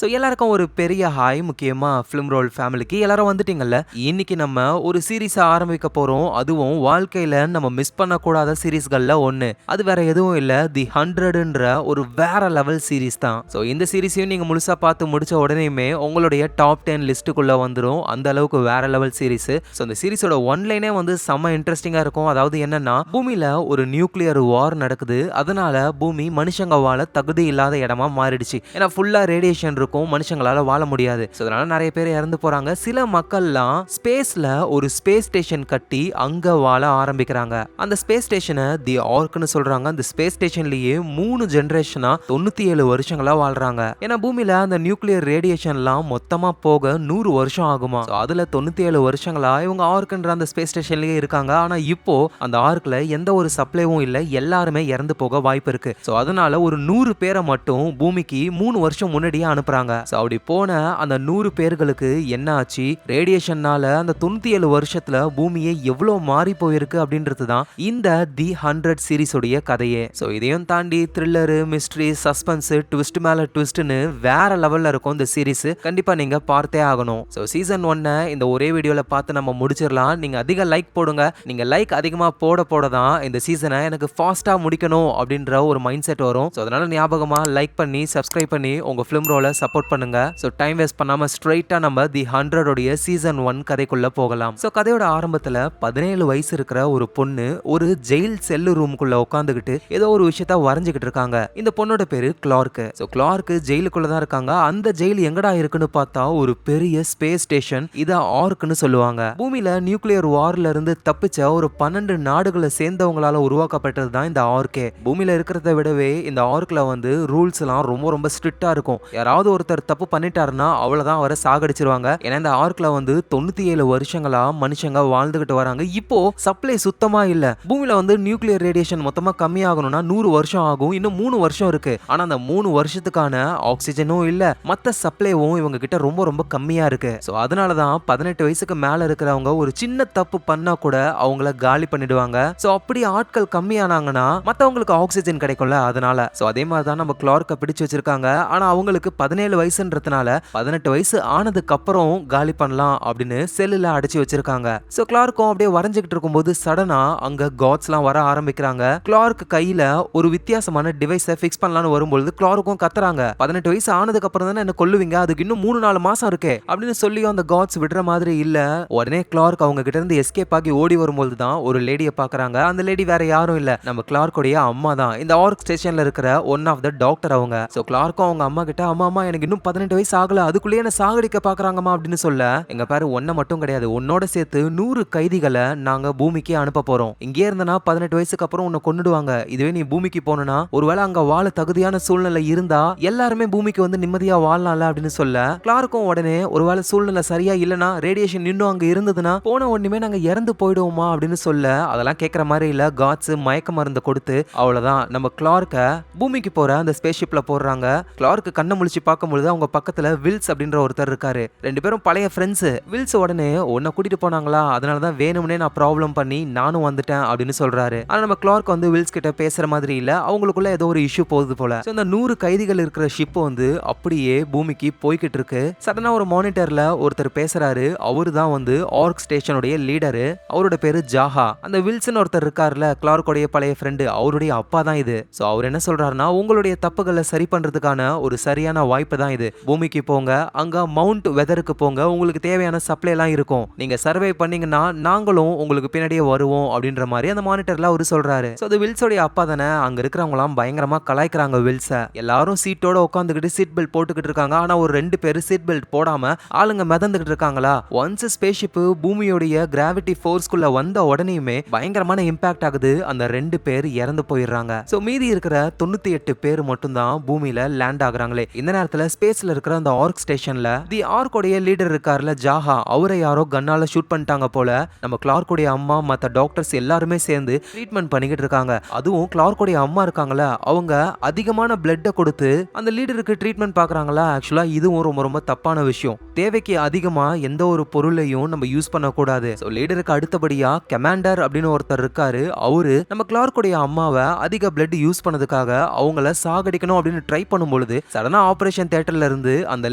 So எல்லாருக்கும் ஒரு பெரிய ஹாய். முக்கியமா ஃபிலிம் ரோல் ஃபேமிலிக்கு எல்லாரும் வந்துட்டீங்கல்ல. இன்னைக்கு நம்ம ஒரு சீரீஸை ஆரம்பிக்க போறோம். அதுவும் வாழ்க்கையில நம்ம மிஸ் பண்ணக்கூடாத சீரீஸ்கள்ல ஒன்று. அது வேற எதுவும் இல்லை, தி 100ன்ற ஒரு வேற லெவல் சீரீஸ் தான். ஸோ இந்த சீரீஸையும் நீங்க முழுசா பார்த்து முடிச்ச உடனேயுமே உங்களுடைய டாப் 10 லிஸ்ட்டுக்குள்ள வந்துடும். அந்த அளவுக்கு வேற லெவல் சீரீஸ். ஸோ இந்த சீரீஸோட ஒன்லைனே வந்து செம்ம இன்ட்ரெஸ்டிங்கா இருக்கும். அதாவது என்னன்னா, பூமியில ஒரு நியூக்ளியர் வார் நடக்குது. அதனால பூமி மனுஷங்க வாழ தகுதி இல்லாத இடமா மாறிடுச்சு. ஏன்னா ஃபுல்லா ரேடியேஷன் இருக்கும், மனுஷங்களால வாழ முடியாது. அதனால நிறைய பேர் இறந்து போறாங்க. சில மக்கள்லாம் ஸ்பேஸ்ல ஒரு ஸ்பேஸ் ஸ்டேஷன் கட்டி அங்க வாழ ஆரம்பிக்கிறாங்க. அந்த ஸ்பேஸ் ஸ்டேஷனை தி ஆர்க்னு சொல்றாங்க. அந்த ஸ்பேஸ் ஸ்டேஷன்லயே 3 ஜெனரேஷனா 97 வருஷங்களா வாழ்றாங்க. ஏன்னா பூமியில அந்த நியூக்ளியர் ரேடியேஷன்லாம் மொத்தமா போக 100 வருஷம் ஆகுமா. அதுல 97 வருஷங்களா இவங்க ஆர்க்ன்ற அந்த ஸ்பேஸ் ஸ்டேஷன்லயே இருக்காங்க. ஆனா இப்போ அந்த ஆர்க்ல எந்த ஒரு சப்ளைவும் இல்ல, எல்லாருமே இறந்து போக வாய்ப்பு இருக்கு. அதனால ஒரு 100 பேரை மட்டும் பூமிக்கு 3 வருஷம் முன்னாடியே அனுப்புறாங்க. அப்படி போன அந்த 100 பேர்களுக்கு என்ன ஆச்சு, ரேடியேஷன்னால அந்த 97 வருஷத்துல பூமியே எவ்வளவு மாறி போயிருக்கு அப்படின்றது தான் இந்த தி 100 சீரிஸ் உடைய கதையே. இதையும் தாண்டி த்ரில்லரு, மிஸ்ட்ரி, சஸ்பென்ஸ், ட்விஸ்ட் மேல ட்விஸ்ட்னு வேற லெவல்ல இருக்கும் இந்த சீரிஸ். கண்டிப்பா நீங்க பார்த்தே ஆகணும். சீசன் 1 இந்த ஒரே வீடியோல பார்த்து நம்ம முடிச்சிடலாம். நீங்க அதிக லைக் போடுங்க. நீங்க லைக் அதிகமா போட தான் இந்த சீசனை எனக்கு ஃபாஸ்டா முடிக்கணும் அப்படின்ற ஒரு மைண்ட் செட் வரும். அதனால ஞாபகமா லைக் பண்ணி சப்ஸ்கிரைப் பண்ணி உங்க ஃபிலிம் ரோலை சப்போர்ட் பண்ணுங்க. டைம் வேஸ்ட் பண்ணாம ஸ்ட்ரைட்டா நம்ம தி 100 உடைய சீசன் 1 கதைக்குள்ள போகலாம். கதையோட ஆரம்பத்துல 17 வயசு இருக்கிற ஒரு பொண்ணு ஒரு ஜெயில் செல்லு ரூமுக்குள்ள உட்காந்துக்கிட்டு ஏதோ ஒரு விஷயத்த வரைஞ்சுக்கிட்டு இருக்காங்க. இந்த பொண்ணோட பேரு கிளார்க். கிளார்க் ஜெயிலுக்குள்ள தான் இருக்காங்க. அந்த ஜெயில் எங்கடா இருக்குன்னு பார்த்தா ஒரு பெரிய ஸ்பேஸ் ஸ்டேஷன். இத ஆர்க்னு சொல்லுவாங்க. பூமியில நியூக்ளியர் வார்ல இருந்து தப்பிச்ச ஒரு 12 நாடுகளை சேர்ந்தவங்களால உருவாக்கப்பட்டது தான் இந்த ஆர்க்கே. பூமியில இருக்கிறத விடவே இந்த ஆர்க்ல வந்து ரூல்ஸ் எல்லாம் ரொம்ப ரொம்ப ஸ்ட்ரிக்டா இருக்கும். யாராவது ஒருத்தர் தப்பு பண்ணிட்டாருன்னா அவ்வளவுதான், அவரை சாகடிச்சிருவாங்க. ஏன்னா இந்த ஆர்க்ல வந்து 97 வருஷங்களா மனுஷங்க வாழ்ந்துகிட்டு வராங்க. இப்போ சப்ளை சுத்தமா இல்ல. பூமியில வந்து நியூக்ளியர் ரேடியேஷன் மொத்தமா கம்மி ஆகணும்னா 100 வருஷம் ஆகும். இன்னும் 3 வருஷம் இருக்கு. ஆனா அந்த 3 வருஷத்துக்கான ஆக்சிஜனும் இல்ல, மத்த சப்ளைவும் இவங்க கிட்ட ரொம்ப ரொம்ப கம்மியா இருக்கு. அதனாலதான் 18 வயசுக்கு மேல இருக்கிறவங்க ஒரு சின்ன தப்பு பண்ணா கூட அவங்கள காலி பண்ணிடுவாங்க. அப்படி ஆட்கள் கம்மியானாங்கன்னா மத்தவங்களுக்கு ஆக்சிஜன் கிடைக்கும்ல, அதனால அதே மாதிரி தான் நம்ம கிளார்க்க பிடிச்சு வச்சிருக்காங்க. ஆனா அவங்களுக்கு 17 வயசுன்றதுனால 18 வயசு ஆனதுக்கு அப்புறம் காலி பண்ணலாம் அப்படின்னு செல்லுல அடைச்சு வச்சிருக்காங்க. கிளார்க்கும் அப்படியே வரைஞ்சுக்கிட்டு இருக்கும்போது சடனா அங்க காட்ஸ்லாம் வர ஆரம்பிக்கிறாங்க. கிளார்க் கையில ஒரு வித்தியாசமான டிவைஸை ஃபிக்ஸ் பண்ணலாம்னு வரும்போது கிளார்க்கும் கத்துறாங்க, 18 வயசு ஆனதுக்கு அப்புறம் தானே என்ன கொல்லுவீங்க, அதுக்கு இன்னும் 3-4 மாசம் இருக்கே அப்படின்னு சொல்லியும் அந்த காட்ஸ் விடுற மாதிரி இல்ல. உடனே கிளார்க் அவங்க கிட்ட இருந்து எஸ்கேப் ஆகி ஓடி வரும்போது தான் ஒரு லேடியை பாக்குறாங்க. அந்த லேடி வேற யாரும் இல்ல, நம்ம கிளார்க்குடைய அம்மா தான். இந்த ஆர்க் ஸ்டேஷன்ல இருக்கிற ஒன் ஆஃப் த டாக்டர் அவங்க. கிளார்க்கும் அவங்க அம்மா கிட்ட, அம்மா எனக்கு இன்னும் 18 வயசு ஆகல, அதுக்குள்ளேயே என்ன சாகடிக்க பாக்குறாங்கம்மா அப்படின்னு சொல்ல, எங்க பாரு ஒன்ன மட்டும் கிடையாது, உன்னோட சேர்த்து 100 கைதிகளை நாங்க பூமிக்கு அனுப்ப போறோம். இங்கே இருந்தனா 18 வயசுக்கு அப்புறம் உன்னை கொன்னுடுவாங்க. இதுவே நீ பூமிக்கு போனா ஒருவேளை அங்க வாழ தகுதியான சூழ்நிலை இருந்தா எல்லாருமே பூமிக்கு வந்து நிம்மதியா வாழலாம்ல அப்படின்னு சொல்ல, கிளார்க்கும் உடனே ஒருவேளை சூழ்நிலை சரியா இல்லனா, ரேடியேஷன் இன்னும் அங்க இருந்ததுன்னா போன உடனே நாங்க இறந்து போயிடுவோமா அப்படின்னு சொல்ல, அதெல்லாம் கேட்கற மாதிரி இல்ல. காட்ஸ் மயக்க மருந்து கொடுத்து அவ்வளவுதான் நம்ம கிளார்க்க பூமிக்கு போற அந்த ஸ்பேஸ் ஷிப்ல போடுறாங்க. கிளார்க் கண்ணை முழிச்சு பார்க்கும்போது அவங்க பக்கத்துல வில்ஸ் அப்படின்ற ஒருத்தர் இருக்காரு. 2 பேரும் பழைய ஃப்ரெண்ட்ஸ். வில்ஸ் உடனே உன்னை கூட்டிட்டு போனாங்களா, அதனாலதான் வேணும்னே நான் ப்ராப்ளம் பண்ணி நானும் வந்துட்டேன் அப்படின்னு சொல்றாரு. ஆனா நம்ம கிளார்க் வந்து வில்ஸ் கிட்ட பேசுற மாதிரி இல்ல, அவங்களுக்குள்ள ஏதோ ஒரு இஷ்யூ போகுது போல. இந்த 100 கைதிகள் இருக்கிற ஷிப் வந்து அப்படியே பூமிக்கு போய்கிட்டு இருக்கு. சடனா ஒரு மானிட்டர்ல ஒருத்தர் பேசுறாரு. அவரு தான் வந்து ஆர்க் ஸ்டேஷனுடைய லீடரு. அவரோட பேரு ஜாஹா. அந்த வில்சன் ஒருத்தர் இருக்காருல, கிளார்க்குடைய பழைய ஃப்ரெண்டு, அவருடைய அப்பா தான் இது. அவர் என்ன சொல்றாருன்னா, உங்களுடைய தப்புகளை சரி பண்றதுக்கான ஒரு சரியான வாய்ப்பு தான் இது. பூமிக்கு போங்க, அங்க மவுண்ட் வெதருக்கு போங்க, உங்களுக்கு தேவையான சப்ளை எல்லாம் இருக்கும். நீங்க சர்வே பண்ணீங்கன்னா நாங்களும் உங்களுக்கு பின்னாடியே வருவோம் அப்படின்ற மாதிரி அந்த மானிட்டர்ல அவரு சொல்றாரு. அது வில்ஸோடைய அப்பா தானே. அங்க இருக்கிறவங்களாம் பயங்கரமா கலாய்க்கிறாங்க வில்ஸ. எல்லாரும் சீட்டோட உட்காந்துக்கிட்டு சீட் பெல்ட் போட்டுக்கிட்டு இருக்காங்க. ஆனா ஒரு 2 பேர் சீட் பெல்ட் போடாம ஆளுங்க மிதந்துகிட்டு இருக்காங்களா. ஒன்ஸ் ஸ்பேஸ் ஷிப் பூமியோடைய கிராவிட்டி ஃபோர்ஸ்க்குள்ள வந்த உடனேயுமே பயங்கரமான இம்பாக்ட் ஆகுது. அந்த 2 பேர் இறந்து போயிடுறாங்க. மீதி இருக்கிற 98 பேர் மட்டும் தான் பூமியில லேண்ட் ஆகுறாங்களே. இந்த நேரத்துல ஸ்பேஸ்ல இருக்கிற அந்த ஆர்க் ஸ்டேஷன்ல தி ஆர்க்கோடைய லீடர் இருக்கார்ல ஜாஹா, அவரை யாரோ கன்னால ஷூட் பண்ணிட்டாங்க போல. நம்ம கிளார்க்குடைய அம்மா மத்த டாக்டர்ஸ் எல்லாருமே சேர்ந்து ட்ரீட்மெண்ட் பண்ணிக்கிட்டு இருக்காங்க. அதுவும் கிளார்க்குடைய அம்மா இருக்காங்களா, அவங்க அதிகமான பிளட்டை கொடுத்து அந்த லீடருக்கு ட்ரீட்மெண்ட் பாக்குறாங்களா. ஆக்சுவலா இதுவும் ரொம்ப ரொம்ப தப்பான விஷயம். தேவைக்கு அதிகமா எந்த ஒரு பொருளையும் நம்ம யூஸ் பண்ணக்கூடாது. லீடருக்கு அடுத்தபடியா கமாண்டர் அப்படின்னு ஒருத்தர் இருக்காரு. அவரு நம்ம கிளார்க்குடைய அம்மாவை அதிக பிளட் யூஸ் பண்ணதுக்காக அவங்கள சாகடிக்கணும் அப்படின்னு ட்ரை பண்ணும்பொழுது சடனா ஆபரேஷன் ஆப்ரேஷன் தியேட்டர்ல இருந்து அந்த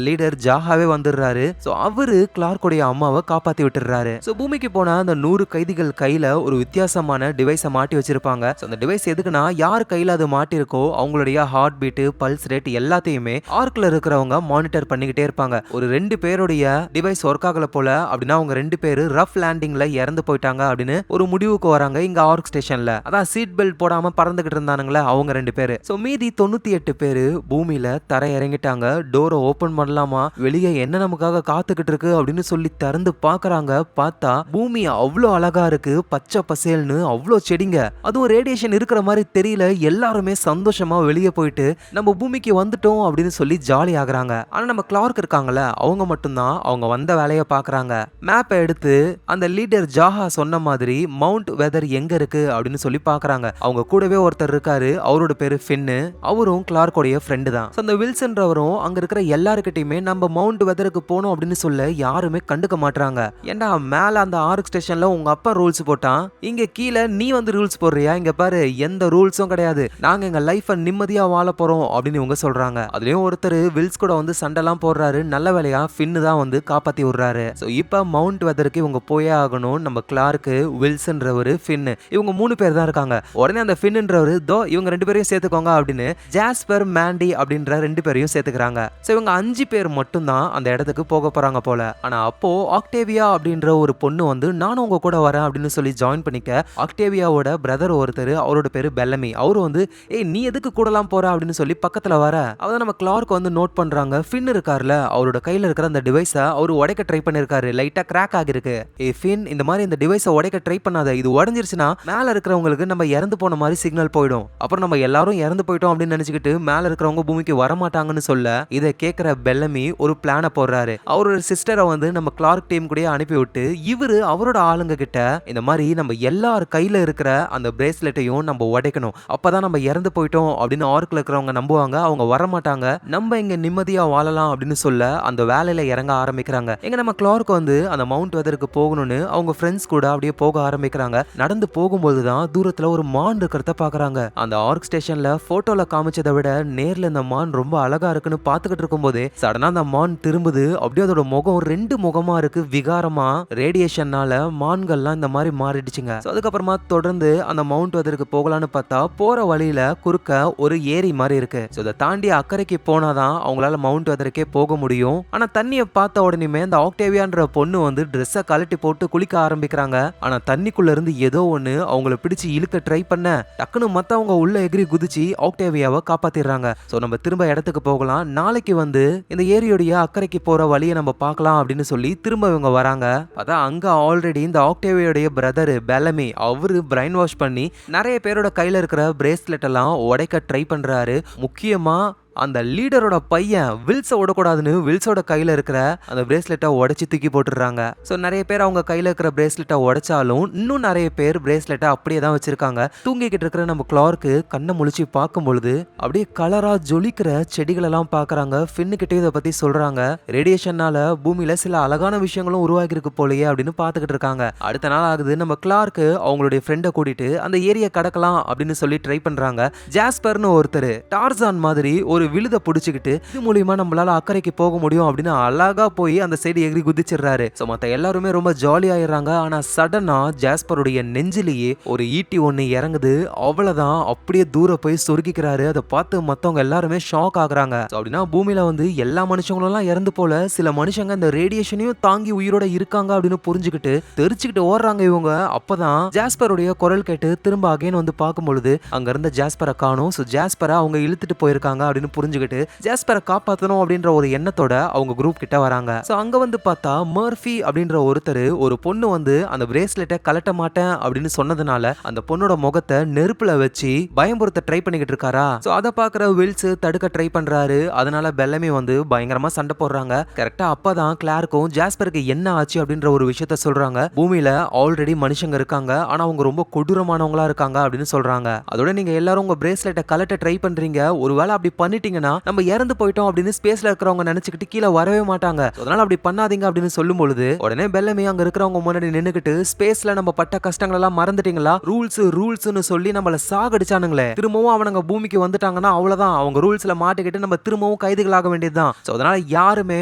லீடர் ஜாஹாவே வந்துடுறாரு. சோ அவரு கிளார்க்கோடைய அம்மாவை காப்பாத்தி விட்டுறாரு. சோ பூமிக்கு போன அந்த 100 கைதிகள் கையில ஒரு வித்தியாசமான டிவைஸை மாட்டி வச்சிருப்பாங்க. சோ அந்த டிவைஸ் எதுக்குன்னா யார் கையில அது மாட்டிருக்கோ அவங்களுடைய ஹார்ட் பீட், பல்ஸ் ரேட் எல்லாத்தையுமே ஆர்க்ல இருக்கிறவங்க மானிட்டர் பண்ணிக்கிட்டே இருப்பாங்க. ஒரு 2 பேருடைய டிவைஸ் ஒர்க் ஆகல போல அப்படின்னா அவங்க 2 பேரு ரஃப் லேண்டிங்ல இறந்து போயிட்டாங்க அப்படின்னு ஒரு முடிவுக்கு வராங்க இங்க ஆர்க் ஸ்டேஷன்ல. அதான் சீட் பெல்ட் போடாம பறந்துகிட்டு இருந்தானுங்களே அவங்க 2 பேரு. சோ மீதி 98 பேரு பூமியில தரை இறங்கிட்டாங்க. டோரை ஓபன் பண்ணலாமா, வெளியே என்ன நமக்காக காத்துக்கிட்டு இருக்கு அப்படின்னு சொல்லி திறந்து பாக்குறாங்க. பார்த்தா பூமி அவ்வளோ அழகா இருக்கு, பச்சை பசேல்னு அவ்வளோ செடிங்க. அதுவும் ரேடியேஷன் இருக்கிற மாதிரி தெரியல. எல்லாருமே சந்தோஷமா வெளியே போயிட்டு நம்ம பூமிக்கு வந்துட்டோம் அப்படின்னு சொல்லி ஜாலி ஆகுறாங்க. ஆனா நம்ம கிளார்க் இருக்காங்கல்ல அவங்க மட்டும்தான் அவங்க வந்த வேலையை பாக்குறாங்க. மேப்பை எடுத்து அந்த லீடர் ஜாஹா சொன்ன மாதிரி மவுண்ட் வெதர் எங்க இருக்கு அப்படின்னு சொல்லி பாக்குறாங்க. அவங்க கூடவே ஒருத்தர் இருக்காரு, அவரோட பேரு ஃபின்னு. அவரும் கிளார்க்கோடைய ஃப்ரெண்டு தான். அந்த வில்சன்றவரும் அங்க இருக்கிற எல்லாருக்கிட்டையுமே நம்ம மவுண்ட் வெதருக்கு போனோம் அப்படின்னு சொல்ல யாருமே கண்டுக்க மாட்டாங்க. ஏண்டா மேல அந்த ஆர்க் ஸ்டேஷன்ல உங்க அப்பா ரூல்ஸ் போட்டான், இங்க கீழே நீ வந்து ரூல்ஸ் போடுறியா? இங்க பாரு எந்த ரூல்ஸும் கிடையாது, நாங்க எங்க லைஃபை நிம்மதியா வாழ போறோம் அப்படின்னு இவங்க சொல்றாங்க. அதுலயும் ஒருத்தர் வில்ஸ் கூட வந்து சண்டைலாம் போடுறாரு. நல்ல வேலையா ஃபின்னு தான் வந்து காப்பாத்தி விடுறாரு. சோ இப்ப மவுண்ட் வெதருக்கு இவங்க போயே ஆகணும். நம்ம கிளார்க்கு, வில்சன்றவரு, ஃபின்னு இவங்க 3 பேர் தான் இருக்காங்க. உடனே அந்த ஃபின்ன்றவரு தோ இவங்க 2 பேரையும் சேர்த்துக்கோங்க அப்படின்னு ஜாஸ்பர், மாண்டி அப்படின்ற 2 பேரையும் சேர்த்துக்கிறாங்க. சோ இவங்க 5 பேர் மட்டும் தான் அந்த இடத்துக்கு போக போறாங்க போல. ஆனா அப்போ ஆக்டேவியா அப்படின்ற ஒரு பொண்ணு வந்து நானும் உங்க கூட வரேன் அப்படின்னு சொல்லி ஜாயின் பண்ணிக்க ஆக்டேவியாவோட பிரதர் ஒருத்தர், அவரோட பேரு பெல்லமி, அவரு வந்து ஏய் நீ எதுக்கு கூடலாம் போற அப்படின்னு சொல்லி பக்கத்துல வர அதான் நம்ம கிளார்க் வந்து நோட் பண்றாங்க. ஃபின் இருக்கார்ல அவரோட கையில இருக்கிற அந்த டிவைஸை அவரு உடைக்க ட்ரை பண்ணிருக்காரு. லைட்டா கிராக் ஆகிருக்கு. ஏ ஃபின் இந்த மாதிரி இந்த டிவைஸை உடைக்க ட்ரை பண்ணாத, இது உடைஞ்சிருச்சுன்னா மேல இருக்கிறவங்களுக்கு நம்ம இறந்து போன மாதிரி சிக்னல் போயிடும், அப்புறம் நம்ம எல்லாரும் இறந்து போயிட்டோம் அப்படின்னு நினைச்சுக்கிட்டு மேல இருக்கிறவங்க பூமிக்கு வரமாட்டாங்கன்னு சொல்ல இதை கேட்கிற பெல்லமி ஒரு பிளான போடுறாரு. அவரோட சிஸ்டரை வந்து நம்ம கிளார்க் டீம் கூட அனுப்பி விட்டு இவரு அவரோட ஆளுங்க கிட்ட இந்த மாதிரி நம்ம எல்லார் கையில இருக்கிற அந்த பிரேஸ்லெட்டையும் நம்ம உடைக்கணும், அப்பதான் நம்ம இறந்து போயிட்டோம் அப்படின்னு ஆர்க்ல இருக்கிறவங்க நம்புவாங்க, அவங்க வரமாட்டாங்க, நம்ம இங்க நிம்மதியா வாழலாம் அப்படின்னு சொல்ல அந்த வேலையில இறங்க ஆரம்பிக்கிறாங்க. எங்க நம்ம கிளார்க் வந்து அந்த மவுண்ட் வெதருக்கு போகணும்னு அவங்க ஃப்ரெண்ட்ஸ் கூட அப்படியே போக ஆரம்பிக்கிறாங்க. நடந்து போகும்போதுதான் தூரத்துல ஒரு மான் இருக்கிறத பாக்குறாங்க. அந்த ஆர்க் ஸ்டேஷன்ல போட்டோல காமிச்சதை விட நேர்ல இந்த மான் ரொம்ப அழகா இருக்குன்னு பாத்துக்கிட்டு இருக்கும் போதே சடனா அந்த மான் திரும்புது. அப்படியே அதோட முகம் 2 முகமா இருக்கு, விகாரமா. ரேடியேஷன்னால மான்கள்லாம் இந்த மாதிரி மாறிடுச்சுங்க. அதுக்கப்புறமா தொடர்ந்து அந்த மவுண்ட் வெதருக்கு போகலான்னு பார்த்தா போற வழியில குறுக்க ஒரு ஏரி மாதிரி இருக்கு. இதை தாண்டி அக்கறைக்கு போனாதான் அவங்களால மவுண்ட் வெதருக்கே போக முடியும். ஆனா தண்ணியை பார்த்த உடனே அந்த ஆக்டேவியான்ற பொண்ணு வந்து ட்ரெஸ்ஸை கழட்டி போட்டு குளிக்க ஆரம்பிக்கிறாங்க. ஆனா தண்ணிக்குள்ள இருந்து ஏதோ ஒண்ணு அவங்கள பிடிச்சு இழுக்க ட்ரை பண்ண டக்குன்னு மத்தவங்க உள்ள எகிரி குதிச்சு ஆக்டேவியாவை காப்பாத்திடுறாங்க. சோ நம்ம திரும்ப இடத்துக்கு போகலாம், நாளைக்கு வந்து இந்த ஏரியோடைய அக்கறைக்கு போற வழியை நம்ம பார்க்கலாம் அப்படின்னு சொல்லி திரும்ப இவங்க வராங்க. அதான் அங்க ஆல்ரெடி இந்த ஆக்டேவியோடைய பிரதர் பெல்லமி அவரு பிரைன் வாஷ் பண்ணி நிறைய பேரோட கையில இருக்கிற பிரேஸ்லெட் எல்லாம் உடைக்க ட்ரை பண்றாரு. முக்கியமா அந்த லீடரோட பையன் வில்ஸை விடக்கூடாதுன்னு வில்ஸோட கையில இருக்கிற அந்த பிரேஸ்லெட்டை உடைச்சு தூக்கி போட்டுறாங்க. ஸோ நிறைய பேர் அவங்க கையில இருக்கிற பிரேஸ்லெட்டை உடைச்சாலும் இன்னும் நிறைய பேர் பிரேஸ்லெட்டை அப்படியே தான் வச்சிருக்காங்க. தூங்கிக்கிட்டு இருக்கிற நம்ம கிளார்க்கு கண்ணை முழிச்சு பார்க்கும் பொழுது அப்படியே கலரா ஜொலிக்கிற செடிகள் எல்லாம் பாக்குறாங்க. ஃபின்னுக்கிட்டே இதை பத்தி சொல்றாங்க. ரேடியேஷனால பூமியில சில அழகான விஷயங்களும் உருவாகி இருக்கு போலயே அப்படின்னு பாத்துக்கிட்டு இருக்காங்க. அடுத்த நாள் ஆகுது. நம்ம கிளார்க்கு அவங்களுடைய ஃப்ரெண்டை கூட்டிட்டு அந்த ஏரியா கடக்கலாம் அப்படின்னு சொல்லி ட்ரை பண்றாங்க. ஜாஸ்பர்னு ஒருத்தர் டார்சான் மாதிரி ஒரு விழுத புடிச்சுக்கிட்டு இது மூலியமா நம்மளால அக்கறைக்கு போக முடியும் அப்படின்னு அழகா போய் அந்த சைடு எகிரி குதிச்சிடுறாரு. சோ மத்த எல்லாருமே ரொம்ப ஜாலி ஆயிடுறாங்க. ஆனா சடனா ஜாஸ்பருடைய நெஞ்சிலேயே ஒரு ஈட்டி ஒண்ணு இறங்குது. அவ்வளவுதான், அப்படியே தூர போய் சொருகிக்கிறாரு. அதை பார்த்து மத்தவங்க எல்லாருமே ஷாக் ஆகுறாங்க. அப்படின்னா பூமியில வந்து எல்லா மனுஷங்களும் எல்லாம் இறந்து போல சில மனுஷங்க இந்த ரேடியேஷனையும் தாங்கி உயிரோட இருக்காங்க அப்படின்னு புரிஞ்சுக்கிட்டு தெரிச்சுக்கிட்டு ஓடுறாங்க இவங்க. அப்பதான் ஜாஸ்பருடைய குரல் கேட்டு திரும்ப அகைன் வந்து பார்க்கும் பொழுது அங்க இருந்த ஜாஸ்பரை காணும். சோ ஜாஸ்பரை அவங்க இழுத்துட்டு போயிருக்காங்க அப்படின்னு புரிஞ்சுக்கிட்டு ஜாஸ்பரை காப்பாத்தணும் அப்படின்ற ஒரு எண்ணத்தோட அவங்க குரூப் கிட்ட வராங்க. சோ அங்க வந்து பார்த்தா மர்ஃபி அப்படின்ற ஒருத்தர் ஒரு பொண்ணு வந்து அந்த பிரேஸ்லெட்டை கலட்ட மாட்டேன் அப்படின்னு சொன்னதுனால அந்த பொண்ணோட முகத்தை நெருப்புல வச்சு பயம்புறுத்த ட்ரை பண்ணிக்கிட்டு இருக்காரா. சோ அதை பாக்குற வில்ஸ் தடுக்க ட்ரை பண்றாரு. அதனால பெல்லமி வந்து பயங்கரமா சண்டை போடுறாங்க. கரெக்டா அப்பதான் கிளார்க்கும் ஜாஸ்பருக்கு என்ன ஆச்சு அப்படின்ற ஒரு விஷயத்த சொல்றாங்க. பூமியில ஆல்ரெடி மனுஷங்க இருக்காங்க, ஆனா அவங்க ரொம்ப கொடூரமானவங்களா இருக்காங்க அப்படின்னு சொல்றாங்க. அதோட நீங்க எல்லாரும் உங்க பிரேஸ்லெட்டை கலட்ட ட்ரை பண்றீங்க, ஒருவேளை அப்படி பண்ணி பண்ணிட்டீங்கன்னா நம்ம இறந்து போயிட்டோம் அப்படின்னு ஸ்பேஸ்ல இருக்கிறவங்க நினைச்சுக்கிட்டு கீழே வரவே மாட்டாங்க. அதனால அப்படி பண்ணாதீங்க அப்படின்னு சொல்லும் பொழுது உடனே பெல்லமி அங்க இருக்கிறவங்க முன்னாடி நின்னுக்கிட்டு ஸ்பேஸ்ல நம்ம பட்ட கஷ்டங்கள் எல்லாம் மறந்துட்டீங்களா, ரூல்ஸ்னு சொல்லி நம்மள சாகடிச்சானுங்களே, திரும்பவும் அவனுங்க பூமிக்கு வந்துட்டாங்கன்னா அவ்வளவுதான், அவங்க ரூல்ஸ்ல மாட்டிக்கிட்டு நம்ம திரும்பவும் கைதிகளாக வேண்டியதுதான். சோ அதனால யாருமே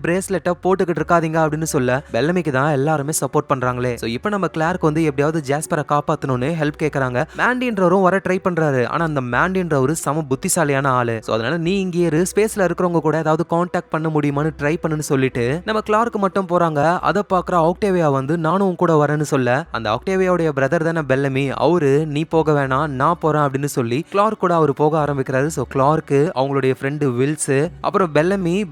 பிரேஸ்லெட்டை போட்டுக்கிட்டு இருக்காதீங்க அப்படின்னு சொல்ல பெல்லமிக்கு தான் எல்லாருமே சப்போர்ட் பண்றாங்களே. சோ இப்போ நம்ம கிளார்க் வந்து எப்படியாவது ஜாஸ்பரை காப்பாத்தணும்னு ஹெல்ப் கேக்குறாங்க. மாண்டின்றவரும் வர ட்ரை பண்றாரு. ஆனா அந்த மாண்டின்றவரு சம புத்திசாலியான ஆளு. சோ அதனால நீ இங்கே இரு, ஸ்பேஸ்ல இருக்கிறவங்க கூட ஏதாவது கான்டாக்ட் பண்ண முடியுமான்னு ட்ரை பண்ணுன்னு சொல்லிட்டு நம்ம கிளார்க் மட்டும் போறாங்க. அதை பாக்குற ஆக்டேவியா வந்து நானும் கூட வரேன்னு சொல்ல அந்த ஆக்டேவியாவுடைய பிரதர் தானே பெல்லமி, அவரு நீ போக வேணாம் நான் போறேன் அப்படின்னு சொல்லி கிளார்க் கூட அவர் போக ஆரம்பிக்கிறாரு. சோ கிளார்க், அவங்களுடைய ஃப்ரெண்டு வில்ஸ், அப்புறம்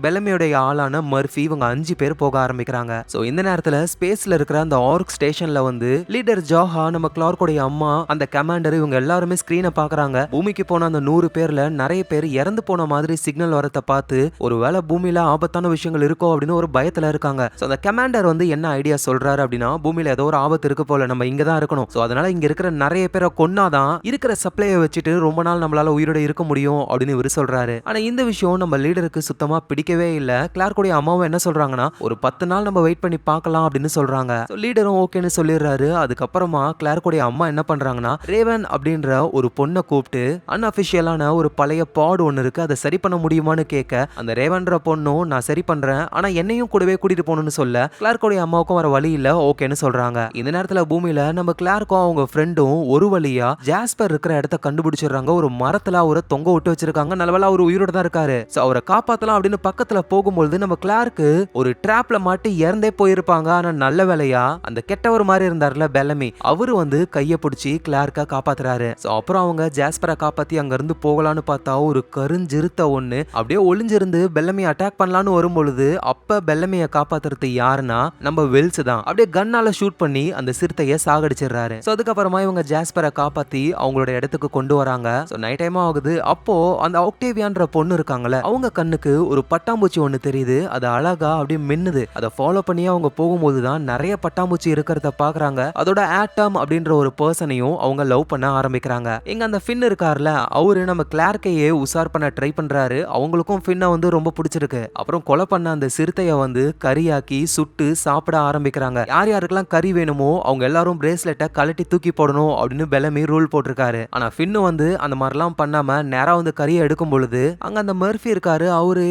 பெல்லமியோடைய ஆளான மர்ஃபி, இவங்க 5 பேர் போக ஆரம்பிக்கிறாங்க. சோ இந்த நேரத்துல ஸ்பேஸ்ல இருக்கிற அந்த ஆர்க் ஸ்டேஷன்ல வந்து லீடர் ஜாஹா, நம்ம கிளார்க்கோடைய அம்மா, அந்த கமாண்டர், இவங்க எல்லாருமே ஸ்கிரீனை பாக்குறாங்க. பூமிக்கு போன அந்த 100 பேர்ல நிறைய பேர் இறந்து போன மாதிரி சிக்னல் வரத பார்த்து ஒருவேளை பூமியில ஆபத்தான விஷயங்கள் இருக்கோ அப்படின்னு ஒரு பயத்துல இருக்காங்க. சோ அந்த கமாண்டர் வந்து என்ன ஐடியா சொல்றாரு அப்படின்னா, பூமியில ஏதோ ஒரு ஆபத்து இருக்கு போல, நம்ம இங்க தான் இருக்கணும். சோ அதனால இங்க இருக்கிற நிறைய பேரை கொன்னாதான் இருக்கிற சப்ளையை வச்சுட்டு ரொம்ப நாள் நம்மளால உயிரோட இருக்க முடியும் அப்படின்னு இவர் சொல்றாரு. ஆனா இந்த விஷயம் நம்ம லீடருக்கு சுத்தமா பிடிக்கவே இல்ல. கிளார்க்கோடைய அம்மாவும் என்ன சொல்றாங்கன்னா, ஒரு 10 நாள் நம்ம வெயிட் பண்ணி பார்க்கலாம் அப்படின்னு சொல்றாங்க. லீடரும் ஓகேன்னு சொல்லிடுறாரு. அதுக்கப்புறமா கிளார்க்கோடைய அம்மா என்ன பண்றாங்கன்னா, ரேவன் அப்படின்ற ஒரு பொண்ணை கூப்பிட்டு அன்அபிஷியலான ஒரு பழைய பாட் ஒன்னு இருக்கு, அதை சரி பண்ண முடியுமான்னு கேட்க அந்த ரேவன்ற பொண்ணும் நான் சரி பண்றேன், ஆனா என்னையும் கூடவே கூட்டிட்டு போகணும்னு சொல்ல கிளார்க்கோடைய அம்மாவுக்கும் வர வழி இல்ல, ஓகேன்னு சொல்றாங்க. இந்த நேரத்துல பூமியில நம்ம கிளார்க்கும் அவங்க ஃப்ரெண்டும் ஒரு வழியா ஜாஸ்பர் இருக்கிற இடத்த கண்டுபிடிச்சிடுறாங்க. ஒரு மரத்துல அவரை தொங்க விட்டு வச்சிருக்காங்க. நல்லவேளை அவர் உயிரோட தான் இருக்காரு. சோ அவரை காப்பாத்தலாம் அப்படின்னு பக்கத்துல போகும்போது நம்ம கிளார்க்கு ஒரு டிராப்ல மாட்டி இறந்தே போயிருப்பாங்க. ஆனா நல்ல வேலையா அந்த கெட்டவர் மாதிரி இருந்தார்ல பெல்லமி, அவரு வந்து கைய பிடிச்சி கிளார்க்க காப்பாத்துறாரு. சோ அப்புறம் அவங்க ஜாஸ்பரை காப்பாத்தி அங்க இருந்து போகலான்னு பார்த்தா ஒரு கருஞ்சிருத்த ஒண்ணு அப்படியே ஒளிஞ்சிருந்து பெல்லமி அட்டாக் பண்ணலான்னு வரும்பொழுது அப்ப பெல்லமியை காப்பாத்துறது யாருன்னா நம்ம வெல்ஸ் தான். அப்படியே கன்னால ஷூட் பண்ணி அந்த சிறுத்தையை சாகடிச்சிடுறாரு. சோ அதுக்கப்புறமா இவங்க ஜாஸ்பரை காப்பாத்தி அவங்களோட இடத்துக்கு கொண்டு வராங்க. சோ நைட் டைம் ஆகுது. அப்போ அந்த ஆக்டேவியான்ற பொண்ணு இருக்காங்கல்ல, அவங்க கண்ணுக்கு ஒரு பட்டாம்பூச்சி ஒண்ணு தெரியுது. அது அழகா அப்படியே மின்னுது. அதை ஃபாலோ பண்ணி அவங்க போகும்போது தான் நிறைய பட்டாம்பூச்சி இருக்கிறத பாக்குறாங்க. அதோட ஆட்டம் அப்படின்ற ஒரு பர்சனையும் அவங்க லவ் பண்ண ஆரம்பிக்கிறாங்க. எங்க அந்த ஃபின் இருக்கார்ல, அவரு நம்ம கிளார்க்கையே உசார் பண்ண ட்ரை பண்றாரு. அவங்களுக்கும் ஃபின்னை வந்து ரொம்ப பிடிச்சிருக்கு. அப்புறம் கொலை பண்ண அந்த சிறுத்தையை வந்து கறியாக்கி சுட்டு சாப்பிட ஆரம்பிக்கிறாங்க. யார் யாருக்கெல்லாம் கறி வேணுமோ அவங்க எல்லாரும் பிரேஸ்லெட்டை கழட்டி தூக்கி போடணும் அப்படின்னு பெல்லமி ரூல் போட்டிருக்காரு. ஆனா ஃபின்னு வந்து அந்த மாதிரிலாம் பண்ணாம நேரா வந்து கறியை எடுக்கும் பொழுது அங்க அந்த மர்ஃபி இருக்காரு. அவரு